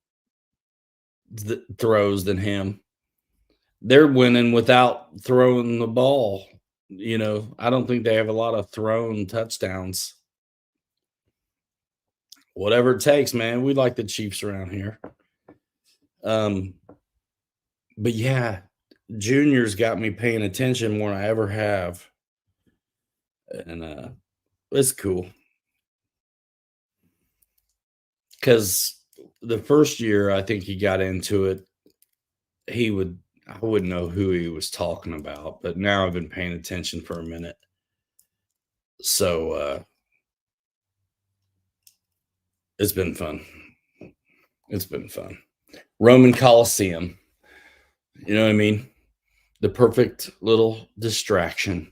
throws than him. They're winning without throwing the ball. I don't think they have a lot of thrown touchdowns. Whatever it takes, man. We like the Chiefs around here. But yeah, Junior's got me paying attention more than I ever have. And it's cool. Because the first year I think he got into it, I wouldn't know who he was talking about, but now I've been paying attention for a minute. So it's been fun. It's been fun. Roman Coliseum. You know what I mean? The perfect little distraction.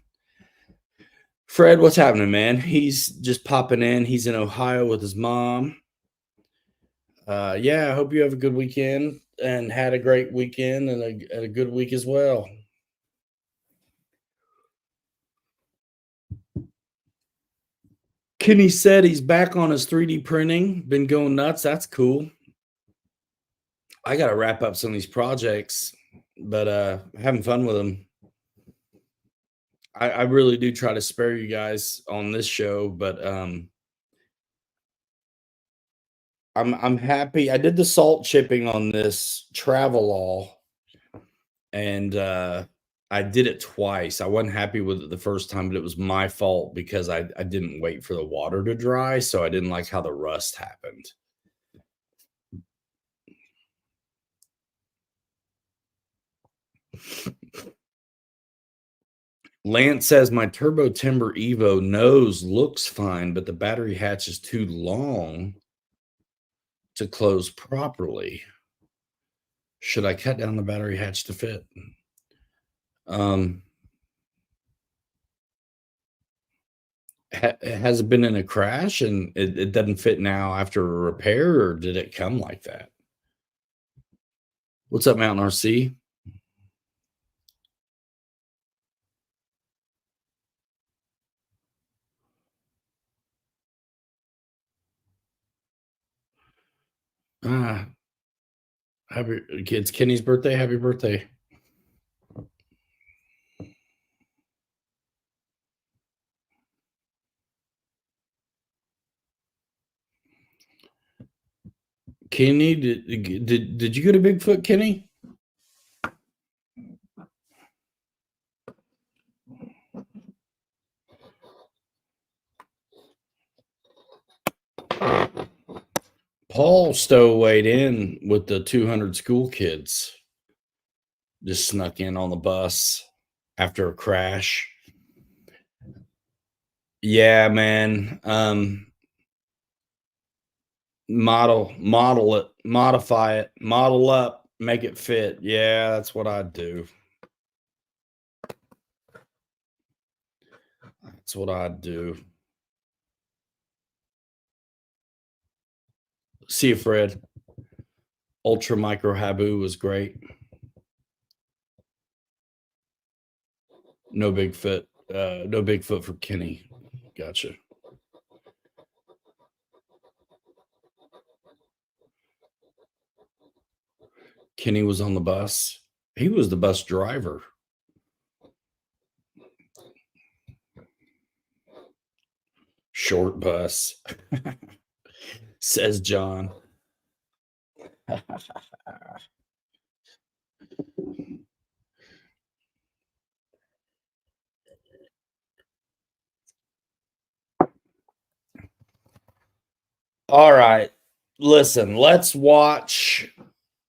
Fred, what's happening, man? He's just popping in. He's in Ohio with his mom. Yeah, I hope you have a good weekend and had a great weekend and a good week as well. Kenny said he's back on his 3D printing. Been going nuts. That's cool. I got to wrap up some of these projects, but having fun with them. I really do try to spare you guys on this show, but I'm happy. I did the salt chipping on this Travelall, and I did it twice. I wasn't happy with it the first time, but it was my fault because I didn't wait for the water to dry, so I didn't like how the rust happened. Lance says my Turbo Timber Evo nose looks fine, but the battery hatch is too long to close properly. Should I cut down the battery hatch to fit? Has it been in a crash and it doesn't fit now after a repair, or did it come like that? What's up, Mountain RC? Happy kids, Kenny's birthday. Happy birthday. Kenny, did you go to Bigfoot, Kenny? Paul stowawayed in with the 200 school kids. Just snuck in on the bus after a crash. Yeah, man. Model it, modify it, model up, make it fit. Yeah, that's what I'd do. That's what I'd do. See you, Fred. Ultra Micro Habu was great. No Bigfoot. No Bigfoot for Kenny. Gotcha. Kenny was on the bus. He was the bus driver. Short bus, says John. All right. Listen, let's watch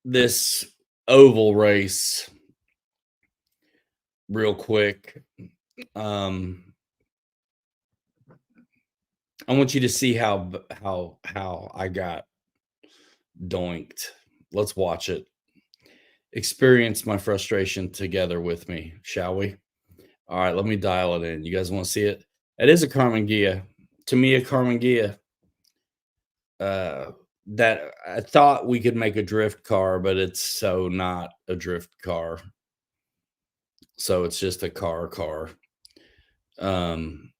this oval race real quick. I want you to see how I got doinked. Let's watch it. Experience my frustration together with me, shall we? All right, let me dial it in. You guys want to see it? It is a Carmen Gia. To me, a Carmen Gia. that I thought we could make a drift car, but it's so not a drift car. So it's just a car. Um,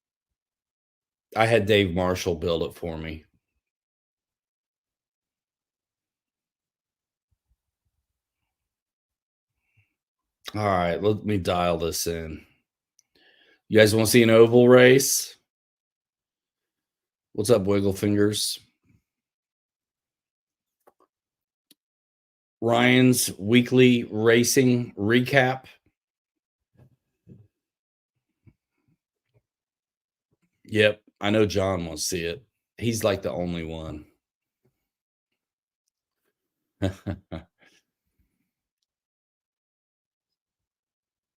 I had Dave Marshall build it for me. All right, let me dial this in. You guys want to see an oval race? What's up, Wiggle Fingers? Ryan's weekly racing recap. Yep, I know John wants to see it. He's like the only one.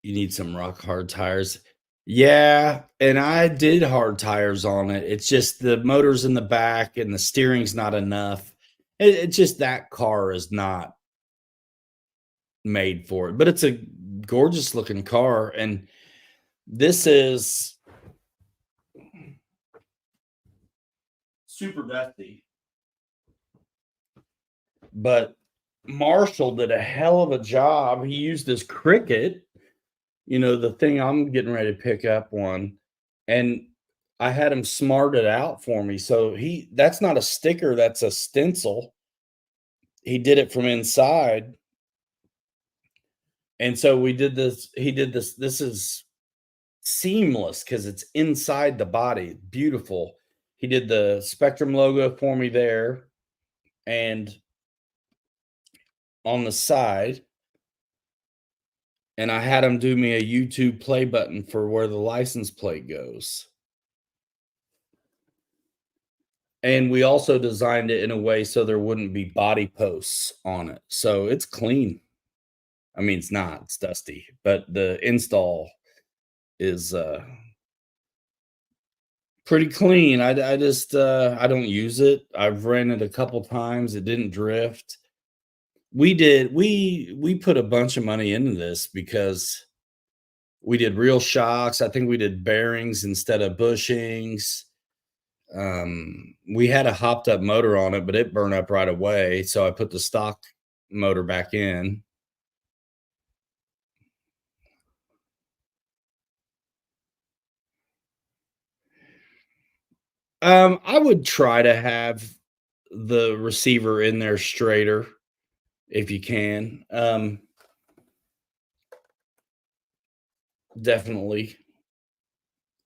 You need some rock hard tires. Yeah, and I did hard tires on it. It's just the motor's in the back and the steering's not enough. It's just that car is not made for it, but it's a gorgeous looking car. And this is super dusty, but Marshall did a hell of a job. He used this Cricut, the thing I'm getting ready to pick up one, and I had him smart it out for me. So that's not a sticker, that's a stencil. He did it from inside. And so we did this. He did this. This is seamless because it's inside the body. Beautiful. He did the Spectrum logo for me there. And on the side, and I had him do me a YouTube play button for where the license plate goes. And we also designed it in a way so there wouldn't be body posts on it. So it's clean. I mean, it's not, it's dusty, but the install is pretty clean. I just I don't use it. I've ran it a couple times. It didn't drift. We put a bunch of money into this because we did real shocks. I think we did bearings instead of bushings. We had a hopped up motor on it, but it burned up right away. So I put the stock motor back in. I would try to have the receiver in there straighter if you can. Definitely.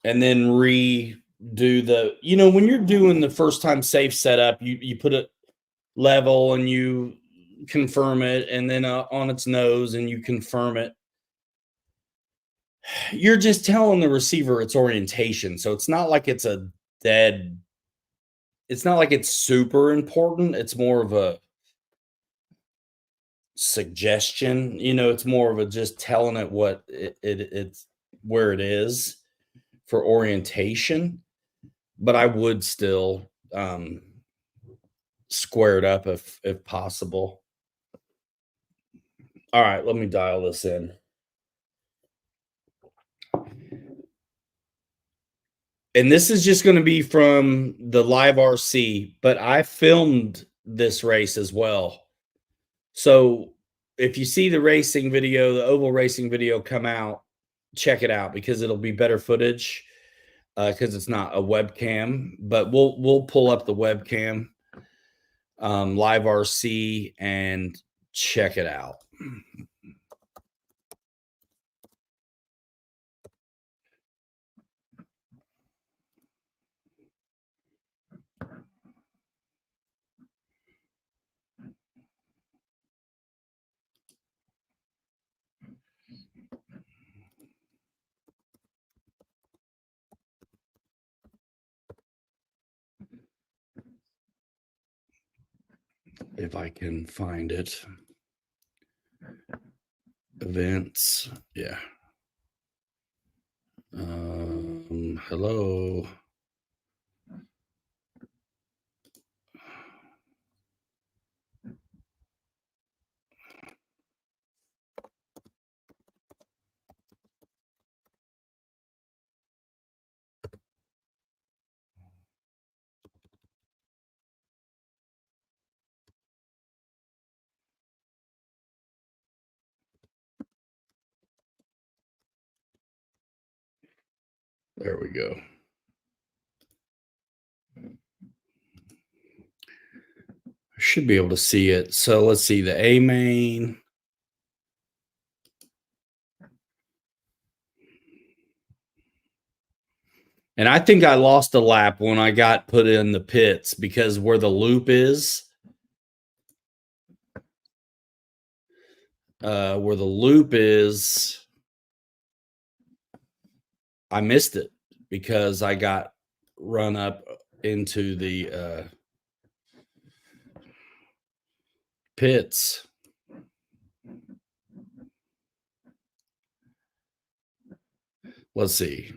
And then redo when you're doing the first time safe setup, you put it level and you confirm it, and then on its nose and you confirm it. You're just telling the receiver its orientation. So it's not like it's not like it's super important. It's more of a suggestion. It's more of a just telling it what it's where it is for orientation. But I would still square it up if possible. All right, let me dial this in. And this is just going to be from the live RC, but I filmed this race as well. So if you see the racing video, the oval racing video come out, check it out because it'll be better footage because it's not a webcam. But we'll pull up the webcam, live RC, and check it out. If I can find it. Events. Yeah. Hello. There we go. Should be able to see it. So let's see the A main. And I think I lost a lap when I got put in the pits because where the loop is, I missed it because I got run up into the pits. Let's see.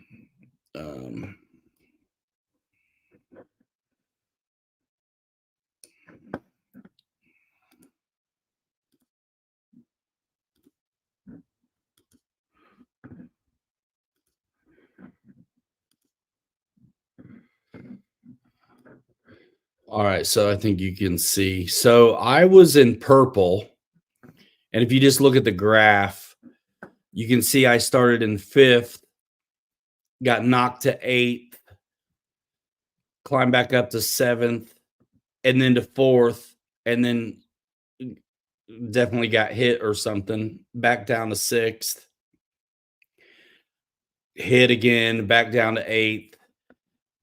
All right, so I think you can see. So I was in purple, and if you just look at the graph, you can see I started in 5th, got knocked to 8th, climbed back up to 7th, and then to 4th, and then definitely got hit or something, back down to 6th, hit again, back down to 8th,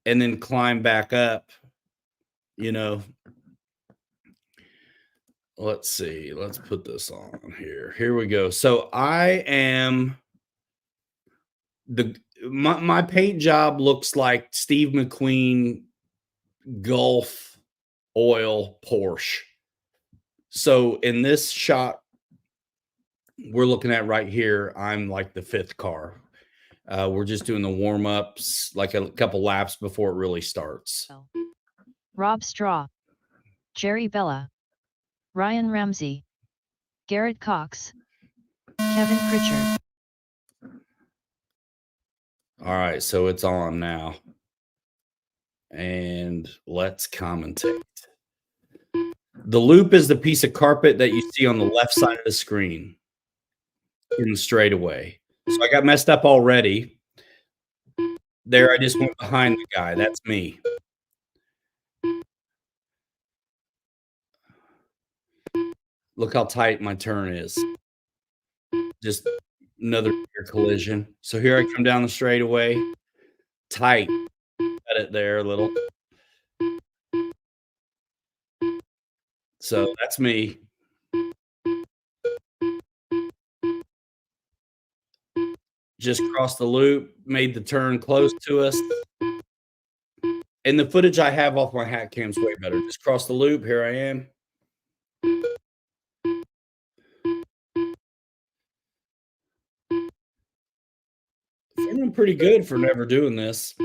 and then climb back up, you know. Let's see. Let's put this on here. Here we go. So I am my paint job looks like Steve McQueen Gulf oil Porsche. So in this shot we're looking at right here, I'm like the 5th car. We're just doing the warm-ups, like a couple laps before it really starts. Rob Straw, Jerry Bella, Ryan Ramsey, Garrett Cox, Kevin Pritchard. All right, so it's on now. And let's commentate. The loop is the piece of carpet that you see on the left side of the screen in the straightaway. So I got messed up already. There, I just went behind the guy. That's me. Look how tight my turn is. Just another collision. So here I come down the straightaway. Tight. Got it there a little. So that's me. Just crossed the loop, made the turn close to us. And the footage I have off my hat cam's way better. Just crossed the loop. Here I am. Feeling pretty good for never doing this.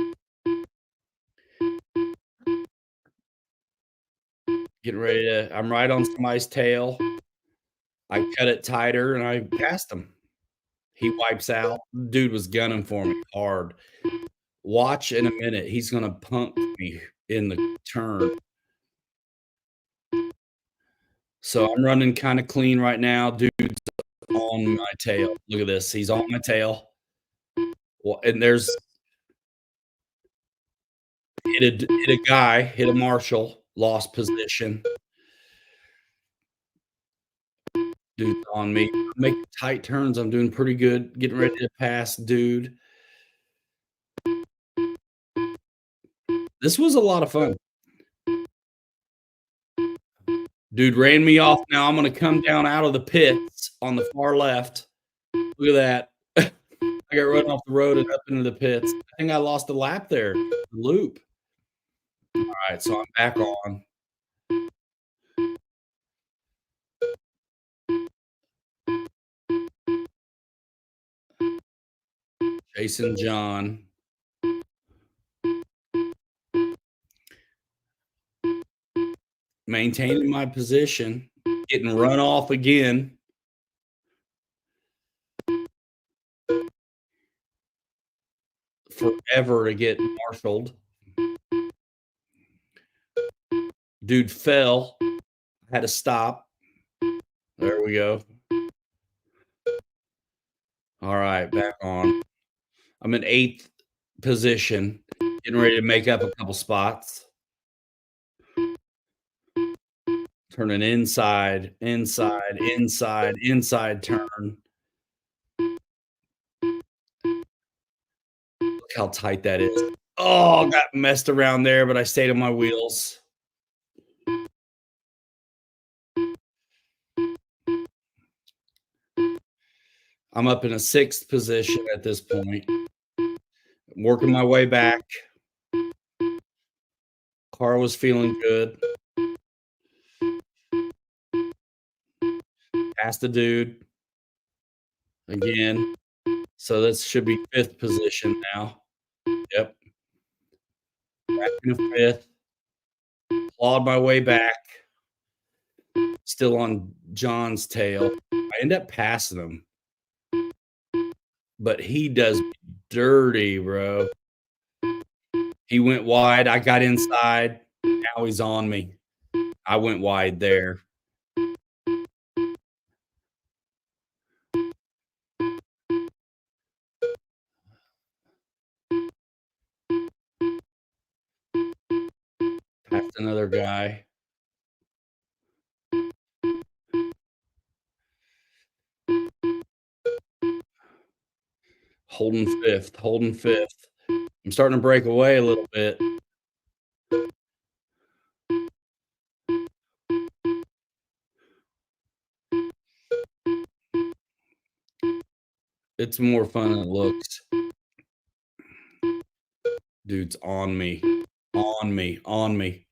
Getting ready to, I'm right on somebody's tail. I cut it tighter and I passed him. He wipes out. Dude was gunning for me hard. Watch in a minute. He's going to punk me in the turn. So I'm running kind of clean right now. Dude's on my tail. Look at this. He's on my tail. Well, and there's hit a guy, hit a marshal, lost position. Dude's on me. I'm making tight turns. I'm doing pretty good. Getting ready to pass dude. This was a lot of fun. Dude ran me off. Now I'm going to come down out of the pits on the far left. Look at that. I got run off the road and up into the pits. I think I lost a lap there. The loop. All right, so I'm back on. Jason John. Maintaining my position. Getting run off again. Forever to get marshaled. Dude fell. Had to stop. There we go. All right, back on. I'm in 8th. position, getting ready to make up a couple spots. Turning inside, inside, inside, inside turn. Look how tight that is. Oh, got messed around there, but I stayed on my wheels. I'm up in a 6th position at this point. Working my way back. Car was feeling good. Passed the dude again. So this should be 5th position now. Yep. Back in the 5th. Clawed my way back. Still on John's tail. I end up passing him. But he does me dirty, bro. He went wide. I got inside. Now he's on me. I went wide there. Passed another guy. Holding 5th, holding 5th. I'm starting to break away a little bit. It's more fun than it looks. Dude's on me, on me, on me.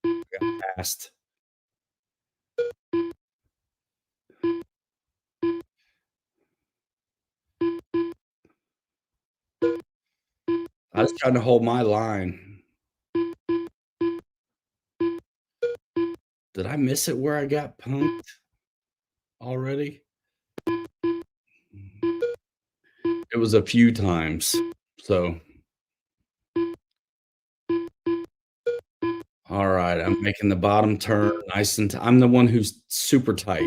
Got passed. I was trying to hold my line. Did I miss it where I got punked already? It was a few times. So all right, I'm making the bottom turn nice and I'm the one who's super tight.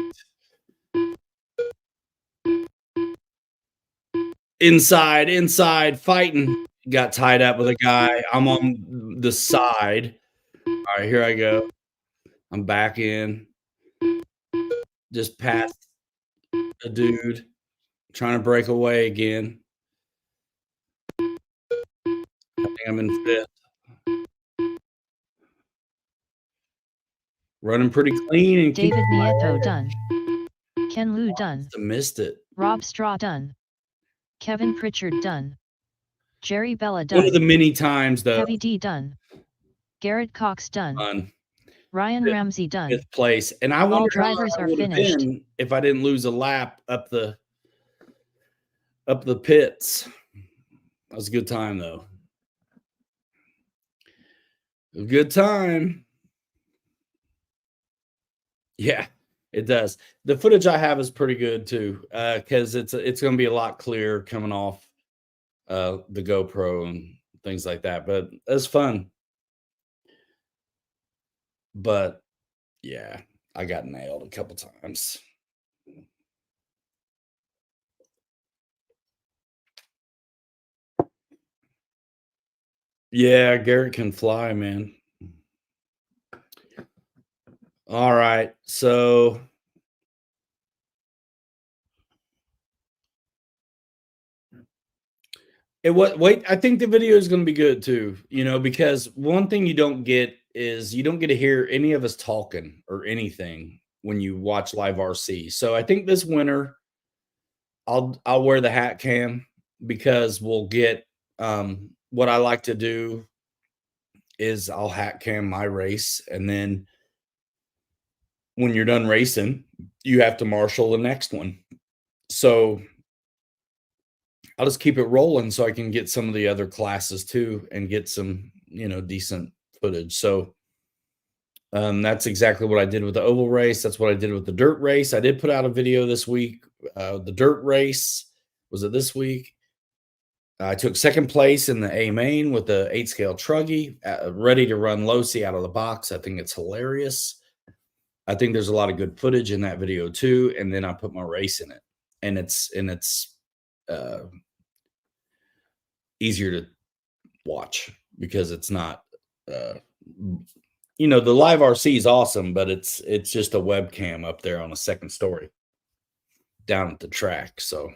Inside, inside, fighting. Got tied up with a guy. I'm on the side. All right, here I go. I'm back in. Just past a dude. Trying to break away again. I think I'm in 5th. Running pretty clean and David Nieto done. Ken Liu done. Missed it. Rob Straw done. Kevin Pritchard done. Jerry Bella One done. of the many times though. Heavy D done. Garrett Cox done. Ryan Ramsey done. 5th place, and I All wonder drivers how I are would have finished. been if I didn't lose a lap up the pits. That was a good time though. A good time. Yeah, it does. The footage I have is pretty good too, because it's going to be a lot clearer coming off the GoPro and things like that. But it's fun. But yeah, I got nailed a couple times. Yeah, Garrett can fly, man. All right, so wait, I think the video is going to be good too, because one thing you don't get is you don't get to hear any of us talking or anything when you watch live RC. So I think this winter I'll wear the hat cam because we'll get what I like to do is I'll hat cam my race, and then when you're done racing, you have to marshal the next one. So I'll just keep it rolling so I can get some of the other classes too and get some, decent footage. So that's exactly what I did with the oval race. That's what I did with the dirt race. I did put out a video this week. The dirt race, was it this week? I took 2nd place in the A main with the 8-scale truggy, ready to run Losi out of the box. I think it's hilarious. I think there's a lot of good footage in that video too. And then I put my race in it, and it's easier watch because it's not, you know, the live RC is awesome, but it's just a webcam up there on a second story down at the track. So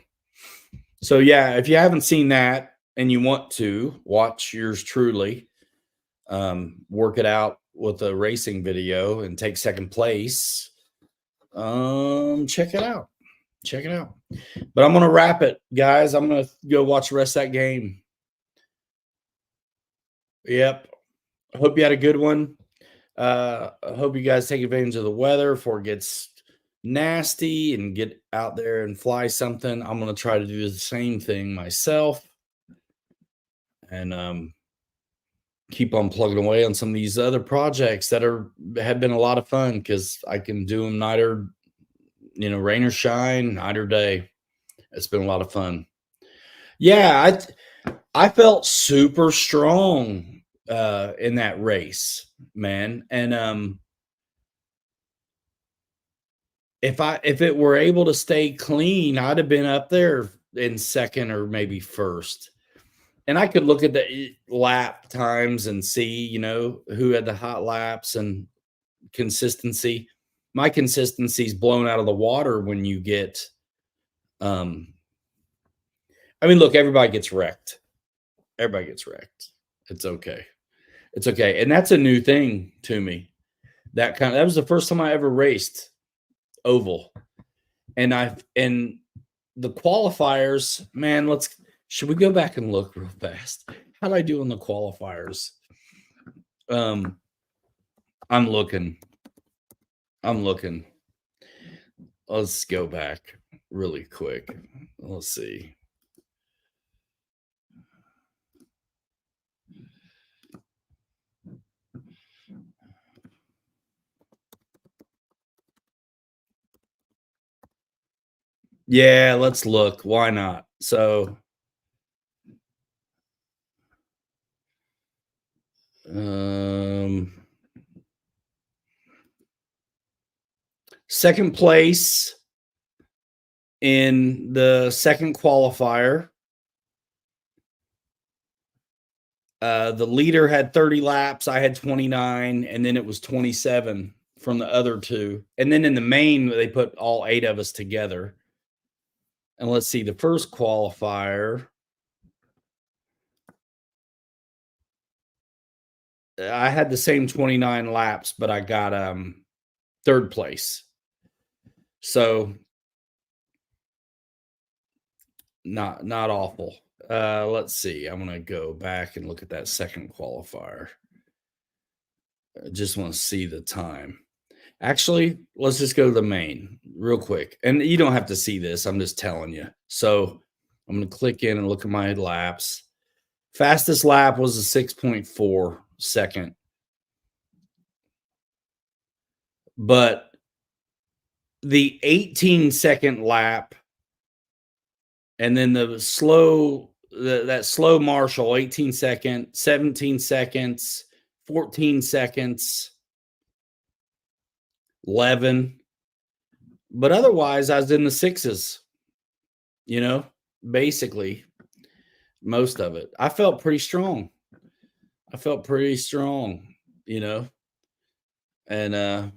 yeah, if you haven't seen that and you want to watch yours truly, work it out with a racing video and take second place, check it out. Check it out. But I'm going to wrap it, guys. I'm going to go watch the rest of that game. Yep. I hope you had a good one. I hope you guys take advantage of the weather before it gets nasty and get out there and fly something. I'm going to try to do the same thing myself and keep on plugging away on some of these other projects that have been a lot of fun because I can do them night or, you know, rain or shine, night or day. It's been a lot of fun. Yeah, I felt super strong in that race, man. And if it were able to stay clean, I'd have been up there in second or maybe first. And I could look at the lap times and see, you know, who had the hot laps and consistency. My consistency's blown out of the water when you get I mean, look, everybody gets wrecked. Everybody gets wrecked. It's okay. It's okay. And that's a new thing to me. That was the first time I ever raced oval. And the qualifiers, man, should we go back and look real fast? How did I do on the qualifiers? I'm looking. Let's go back really quick. Let's see. Yeah, let's look. Why not? So, second place in the second qualifier. The leader had 30 laps. I had 29, and then it was 27 from the other two. And then in the main, they put all 8 of us together. And let's see, the first qualifier, I had the same 29 laps, but I got third place. So not awful. Let's see. I'm going to go back and look at that second qualifier. I just want to see the time. Actually, let's just go to the main real quick. And you don't have to see this. I'm just telling you. So I'm going to click in and look at my laps. Fastest lap was a 6.4 second. But the 18-second lap and then the slow, that slow Marshall, 18 seconds, 17 seconds, 14 seconds, 11. But otherwise, I was in the 6s, you know, basically most of it. I felt pretty strong. You know, and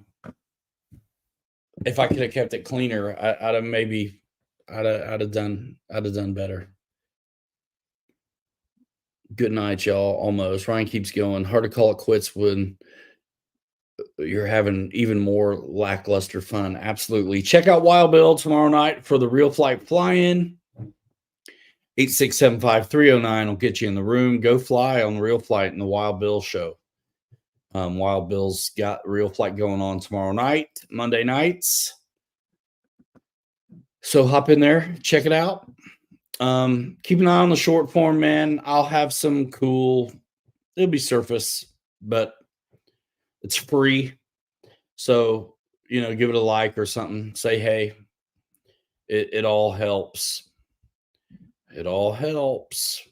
if I could have kept it cleaner, I'd have done better. Good night, y'all. Almost. Ryan keeps going. Hard to call it quits when you're having even more lackluster fun. Absolutely. Check out Wild Bill tomorrow night for the Real Flight Fly-In. 8675309 will get you in the room. Go fly on the Real Flight and the Wild Bill show. Wild Bill's got Real Flight going on tomorrow night, Monday nights. So hop in there, check it out. Keep an eye on the short form, man. I'll have some cool, it'll be surface, but it's free. So, you know, give it a like or something. Say, hey, it all helps. It all helps.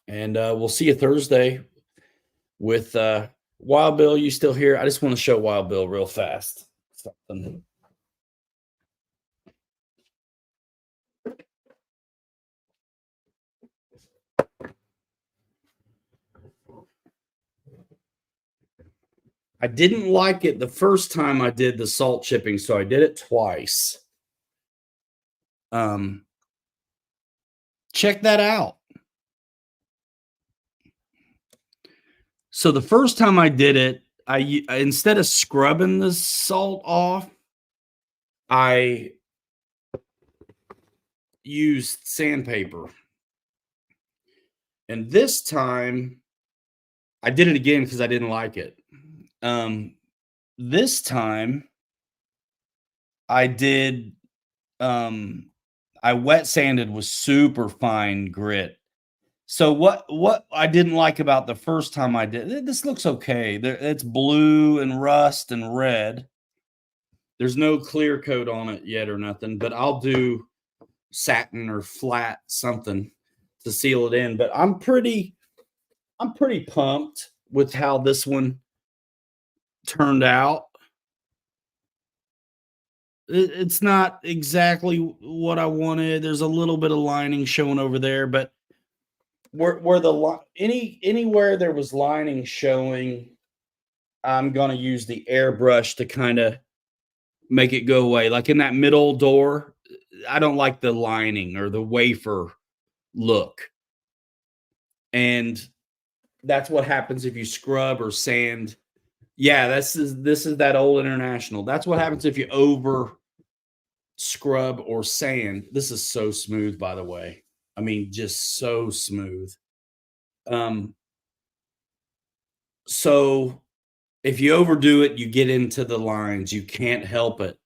And we'll see you Thursday with Wild Bill. You still here? I just want to show Wild Bill real fast. Something. I didn't like it the first time I did the salt chipping, so I did it twice. Check that out. So the first time I did it, I instead of scrubbing the salt off, I used sandpaper. And this time I did it again because I didn't like it. This time I did I wet sanded with super fine grit. So what I didn't like about the first time I did this looks okay. It's blue and rust and red. There's no clear coat on it yet or nothing, but I'll do satin or flat something to seal it in. But I'm pretty pumped with how this one turned out. It's not exactly what I wanted. There's a little bit of lining showing over there, but where the anywhere there was lining showing, I'm gonna use the airbrush to kind of make it go away. Like in that middle door, I don't like the lining or the wafer look, and that's what happens if you scrub or sand. Yeah, this is that old International. That's what happens if you over scrub or sand. This is so smooth, by the way. I mean, just so smooth. So if you overdo it, you get into the lines. You can't help it.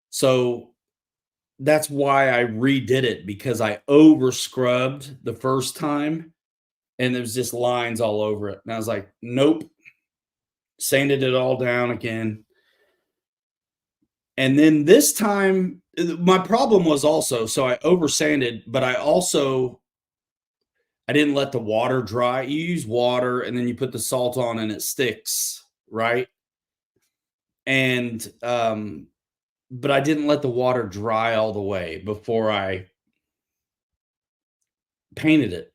So that's why I redid it, because I over scrubbed the first time and there's just lines all over it. And I was like, nope, sanded it all down again. And then this time, my problem was also, so I over sanded, but I didn't let the water dry. You use water and then you put the salt on and it sticks, right? And but I didn't let the water dry all the way before I painted it.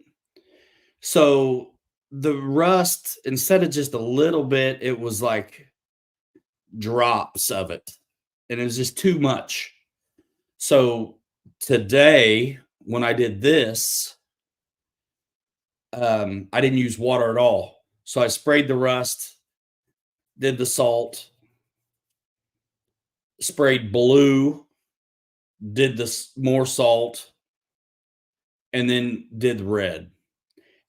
So the rust, instead of just a little bit, it was like drops of it. And it was just too much. So today, when I did this, I didn't use water at all. So I sprayed the rust, did the salt, sprayed blue, did this more salt, and then did red.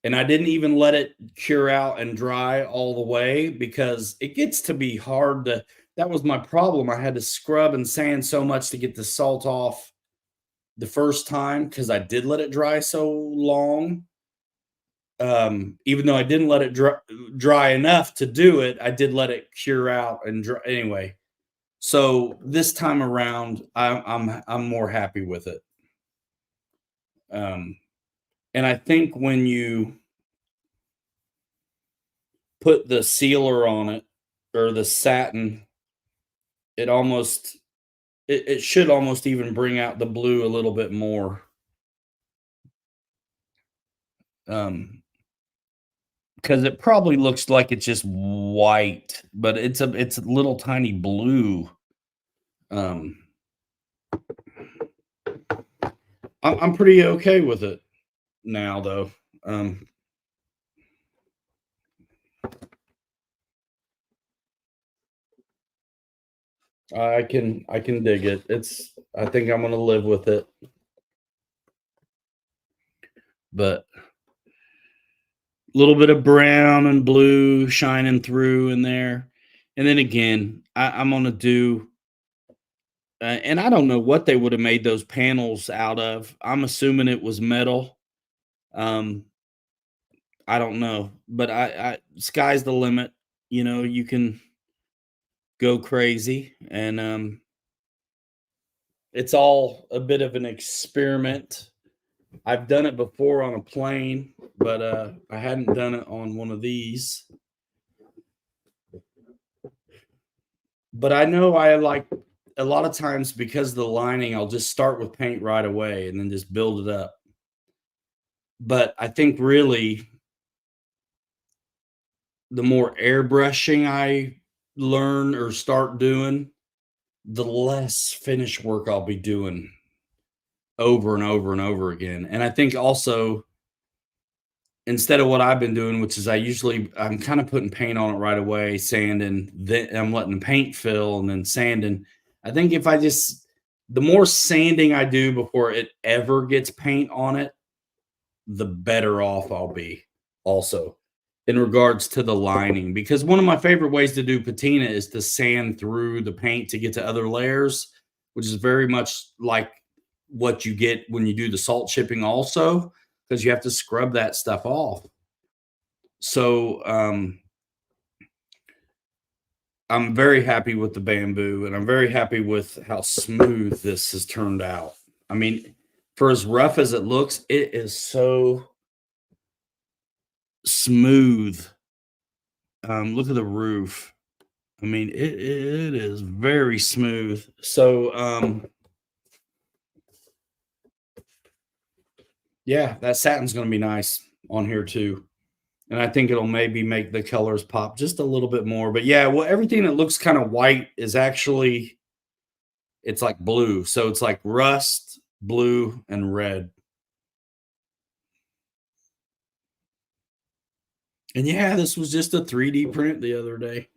And I didn't even let it cure out and dry all the way, because it gets to be hard to. That was my problem. I had to scrub and sand so much to get the salt off the first time, because I did let it dry so long. Even though I didn't let it dry enough to do it, I did let it cure out and dry anyway. So this time around, I'm more happy with it. And I think when you put the sealer on it, or the satin, it should almost even bring out the blue a little bit more. Because it probably looks like it's just white, but it's a little tiny blue. I'm pretty okay with it now, though. I can dig it. I think I'm gonna live with it. But a little bit of brown and blue shining through in there. And then again, I'm gonna do and I don't know what they would have made those panels out of. I'm assuming it was metal. Um, I don't know, but I sky's the limit. You know, you can go crazy, and it's all a bit of an experiment. I've done it before on a plane, but I hadn't done it on one of these. But I know I like a lot of times, because of the lining, I'll just start with paint right away and then just build it up. But I think really the more airbrushing I learn or start doing, the less finish work I'll be doing over and over and over again. And I think also, instead of what I've been doing, which is I'm kind of putting paint on it right away, sanding, then I'm letting the paint fill and then sanding. I think if the more sanding I do before it ever gets paint on it, the better off I'll be also in regards to the lining. Because one of my favorite ways to do patina is to sand through the paint to get to other layers, which is very much like what you get when you do the salt chipping also, because you have to scrub that stuff off. So I'm very happy with the bamboo, and I'm very happy with how smooth this has turned out. I mean, for as rough as it looks, it is so smooth. Look at the roof. I mean, it is very smooth. So yeah, that satin's going to be nice on here too. And I think it'll maybe make the colors pop just a little bit more. But yeah, well, everything that looks kind of white is actually, it's like blue. So it's like rust, blue, and red. And yeah, this was just a 3D print the other day.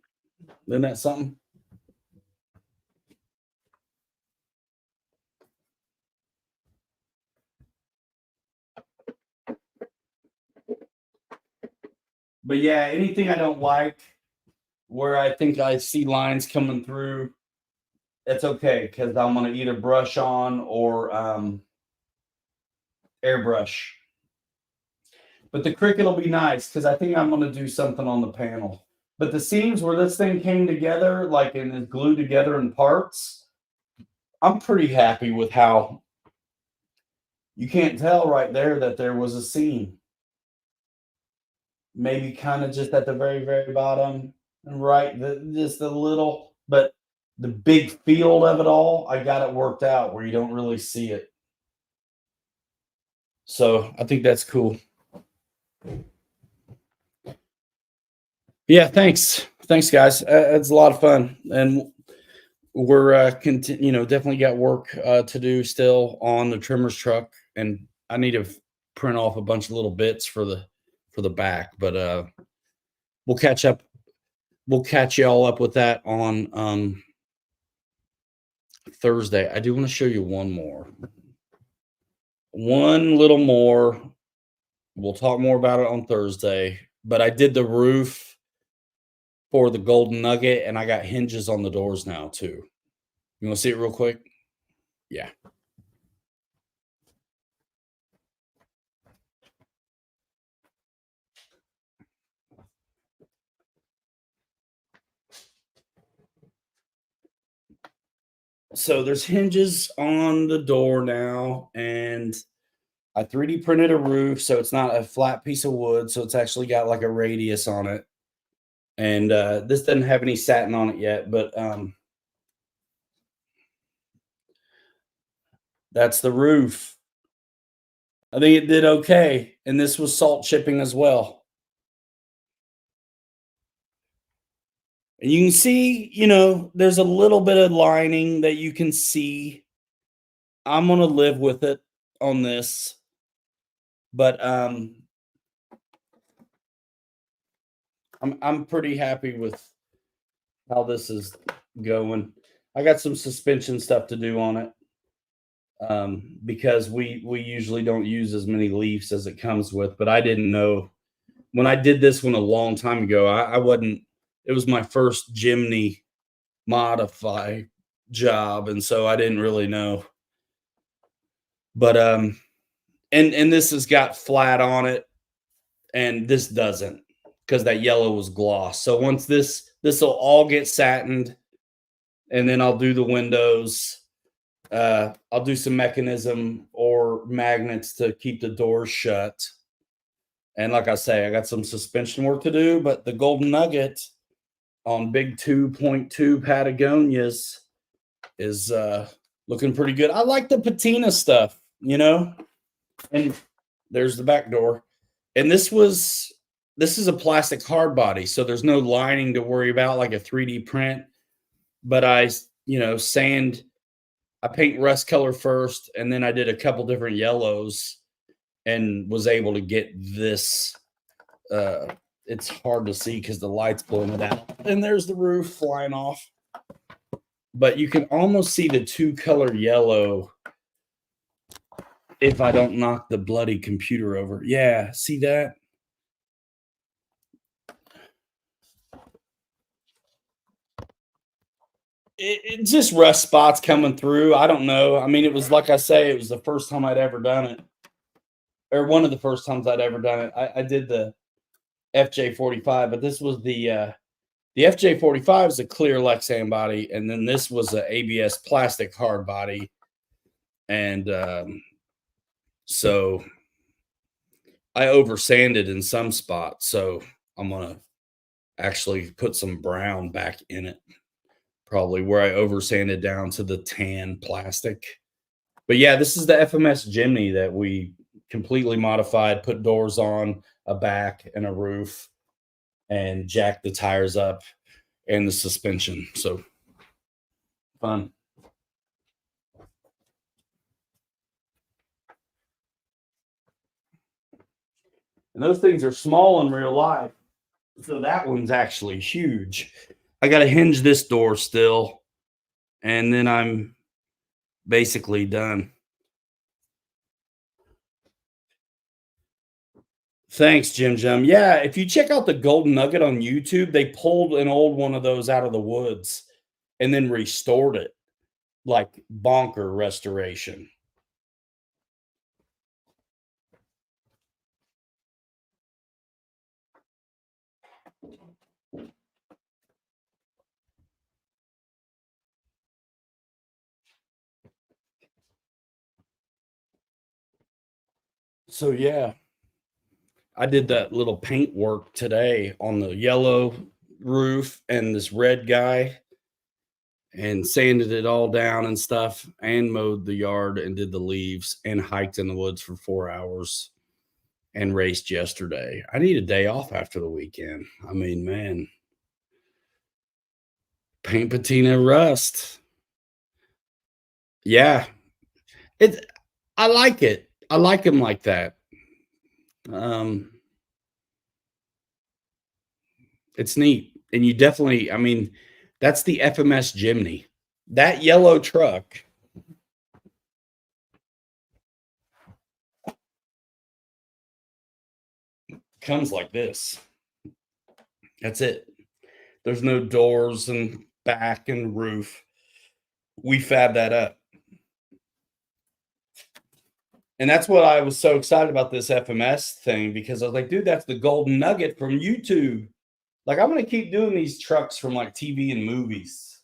Isn't that something? But yeah, anything I don't like, where I think I see lines coming through, it's okay, because I'm going to either brush on or airbrush. But the Cricut will be nice, because I think I'm going to do something on the panel. But the seams where this thing came together, like and is glued together in parts, I'm pretty happy with how you can't tell right there that there was a seam. Maybe kind of just at the very, very bottom, and right, just a little, but the big field of it all, I got it worked out where you don't really see it. So I think that's cool. Yeah, thanks guys. It's a lot of fun, and we're definitely got work to do still on the trimmer's truck, and I need to print off a bunch of little bits for the back, but we'll catch you all up with that on Thursday. I do want to show you one little more. We'll talk more about it on Thursday, but I did the roof for the Golden Nugget, and I got hinges on the doors now too. You want to see it real quick? Yeah. So there's hinges on the door now, and I 3D printed a roof, so it's not a flat piece of wood, so it's actually got like a radius on it. And this doesn't have any satin on it yet, but that's the roof. I think it did okay, and this was salt chipping as well. And you can see, there's a little bit of lining that you can see. I'm gonna live with it on this, but I'm pretty happy with how this is going. I got some suspension stuff to do on it, because we usually don't use as many leaves as it comes with. But I didn't know when I did this one a long time ago. I wasn't. It was my first Jimny modify job, and so I didn't really know. But and this has got flat on it, and this doesn't, because that yellow was gloss. So once this will all get satined, and then I'll do the windows. I'll do some mechanism or magnets to keep the doors shut. And like I say, I got some suspension work to do, but the Golden Nugget on big 2.2 Patagonias is looking pretty good. I like the patina stuff, and there's the back door. And this was this is a plastic hard body, so there's no lining to worry about like a 3D print. But I paint rust color first, and then I did a couple different yellows and was able to get this. It's hard to see because the light's blowing it out. And there's the roof flying off. But you can almost see the two-color yellow if I don't knock the bloody computer over. Yeah, see that? It's just rust spots coming through. I don't know. I mean, it was like I say, it was the first time I'd ever done it, or one of the first times I'd ever done it. I did the FJ45, but this was the FJ45 is a clear Lexan body, and then this was an ABS plastic hard body, and so I over sanded in some spots. So I'm gonna actually put some brown back in it. Probably where I over sanded down to the tan plastic. But yeah, this is the FMS Jimny that we completely modified, put doors on, a back, and a roof, and jacked the tires up and the suspension. So fun. And those things are small in real life. So that one's actually huge. I got to hinge this door still, and then I'm basically done. Thanks, Jim Jim. Yeah, if you check out the Golden Nugget on YouTube, they pulled an old one of those out of the woods and then restored it, like bonker restoration. So yeah, I did that little paint work today on the yellow roof and this red guy, and sanded it all down and stuff, and mowed the yard and did the leaves and hiked in the woods for 4 hours and raced yesterday. I need a day off after the weekend. I mean, man, paint patina rust. Yeah, it. I like it. I like them like that. Um, it's neat, and you definitely. I mean, that's the FMS Jimny. That yellow truck comes like this. That's it. There's no doors and back and roof. We fab that up. And that's what I was so excited about this FMS thing, because I was like, dude, that's the golden nugget from YouTube. Like, I'm going to keep doing these trucks from like TV and movies.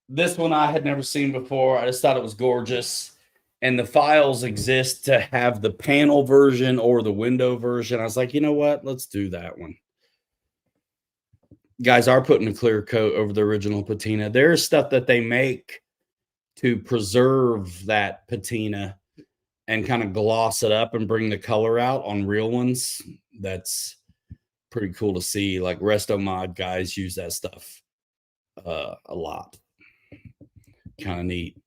This one I had never seen before. I just thought it was gorgeous. And the files exist to have the panel version or the window version. I was like, you know what? Let's do that one. Guys are putting a clear coat over the original patina. There's stuff that they make to preserve that patina and kind of gloss it up and bring the color out on real ones. That's pretty cool to see. Like Resto Mod guys use that stuff a lot. Kind of neat.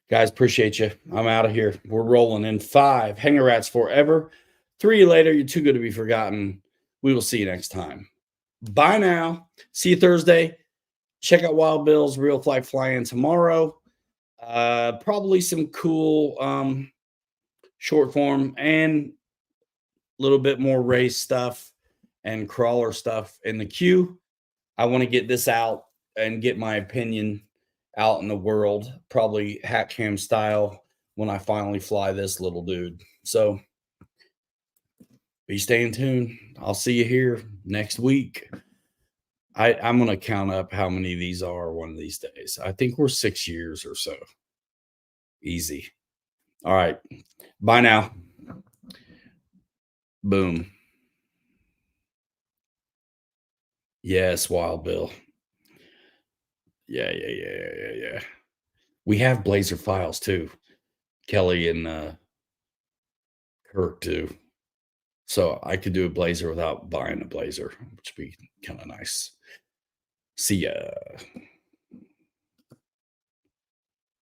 Guys, appreciate you. I'm out of here. We're rolling in 5. Hanger Rats forever. 3 later. You're too good to be forgotten. We will see you next time. Bye now. See you Thursday. Check out Wild Bill's Real Flight Fly-In tomorrow. Probably some cool short form and a little bit more race stuff and crawler stuff in the queue. I want to get this out and get my opinion out in the world, probably hat cam style, when I finally fly this little dude. So be staying tuned. I'll see you here next week. I'm going to count up how many of these are one of these days. I think we're 6 years or so. Easy. All right. Bye now. Boom. Yes, Wild Bill. Yeah. We have Blazer files too. Kelly and Kirk do. So I could do a blazer without buying a blazer, which would be kind of nice. See ya.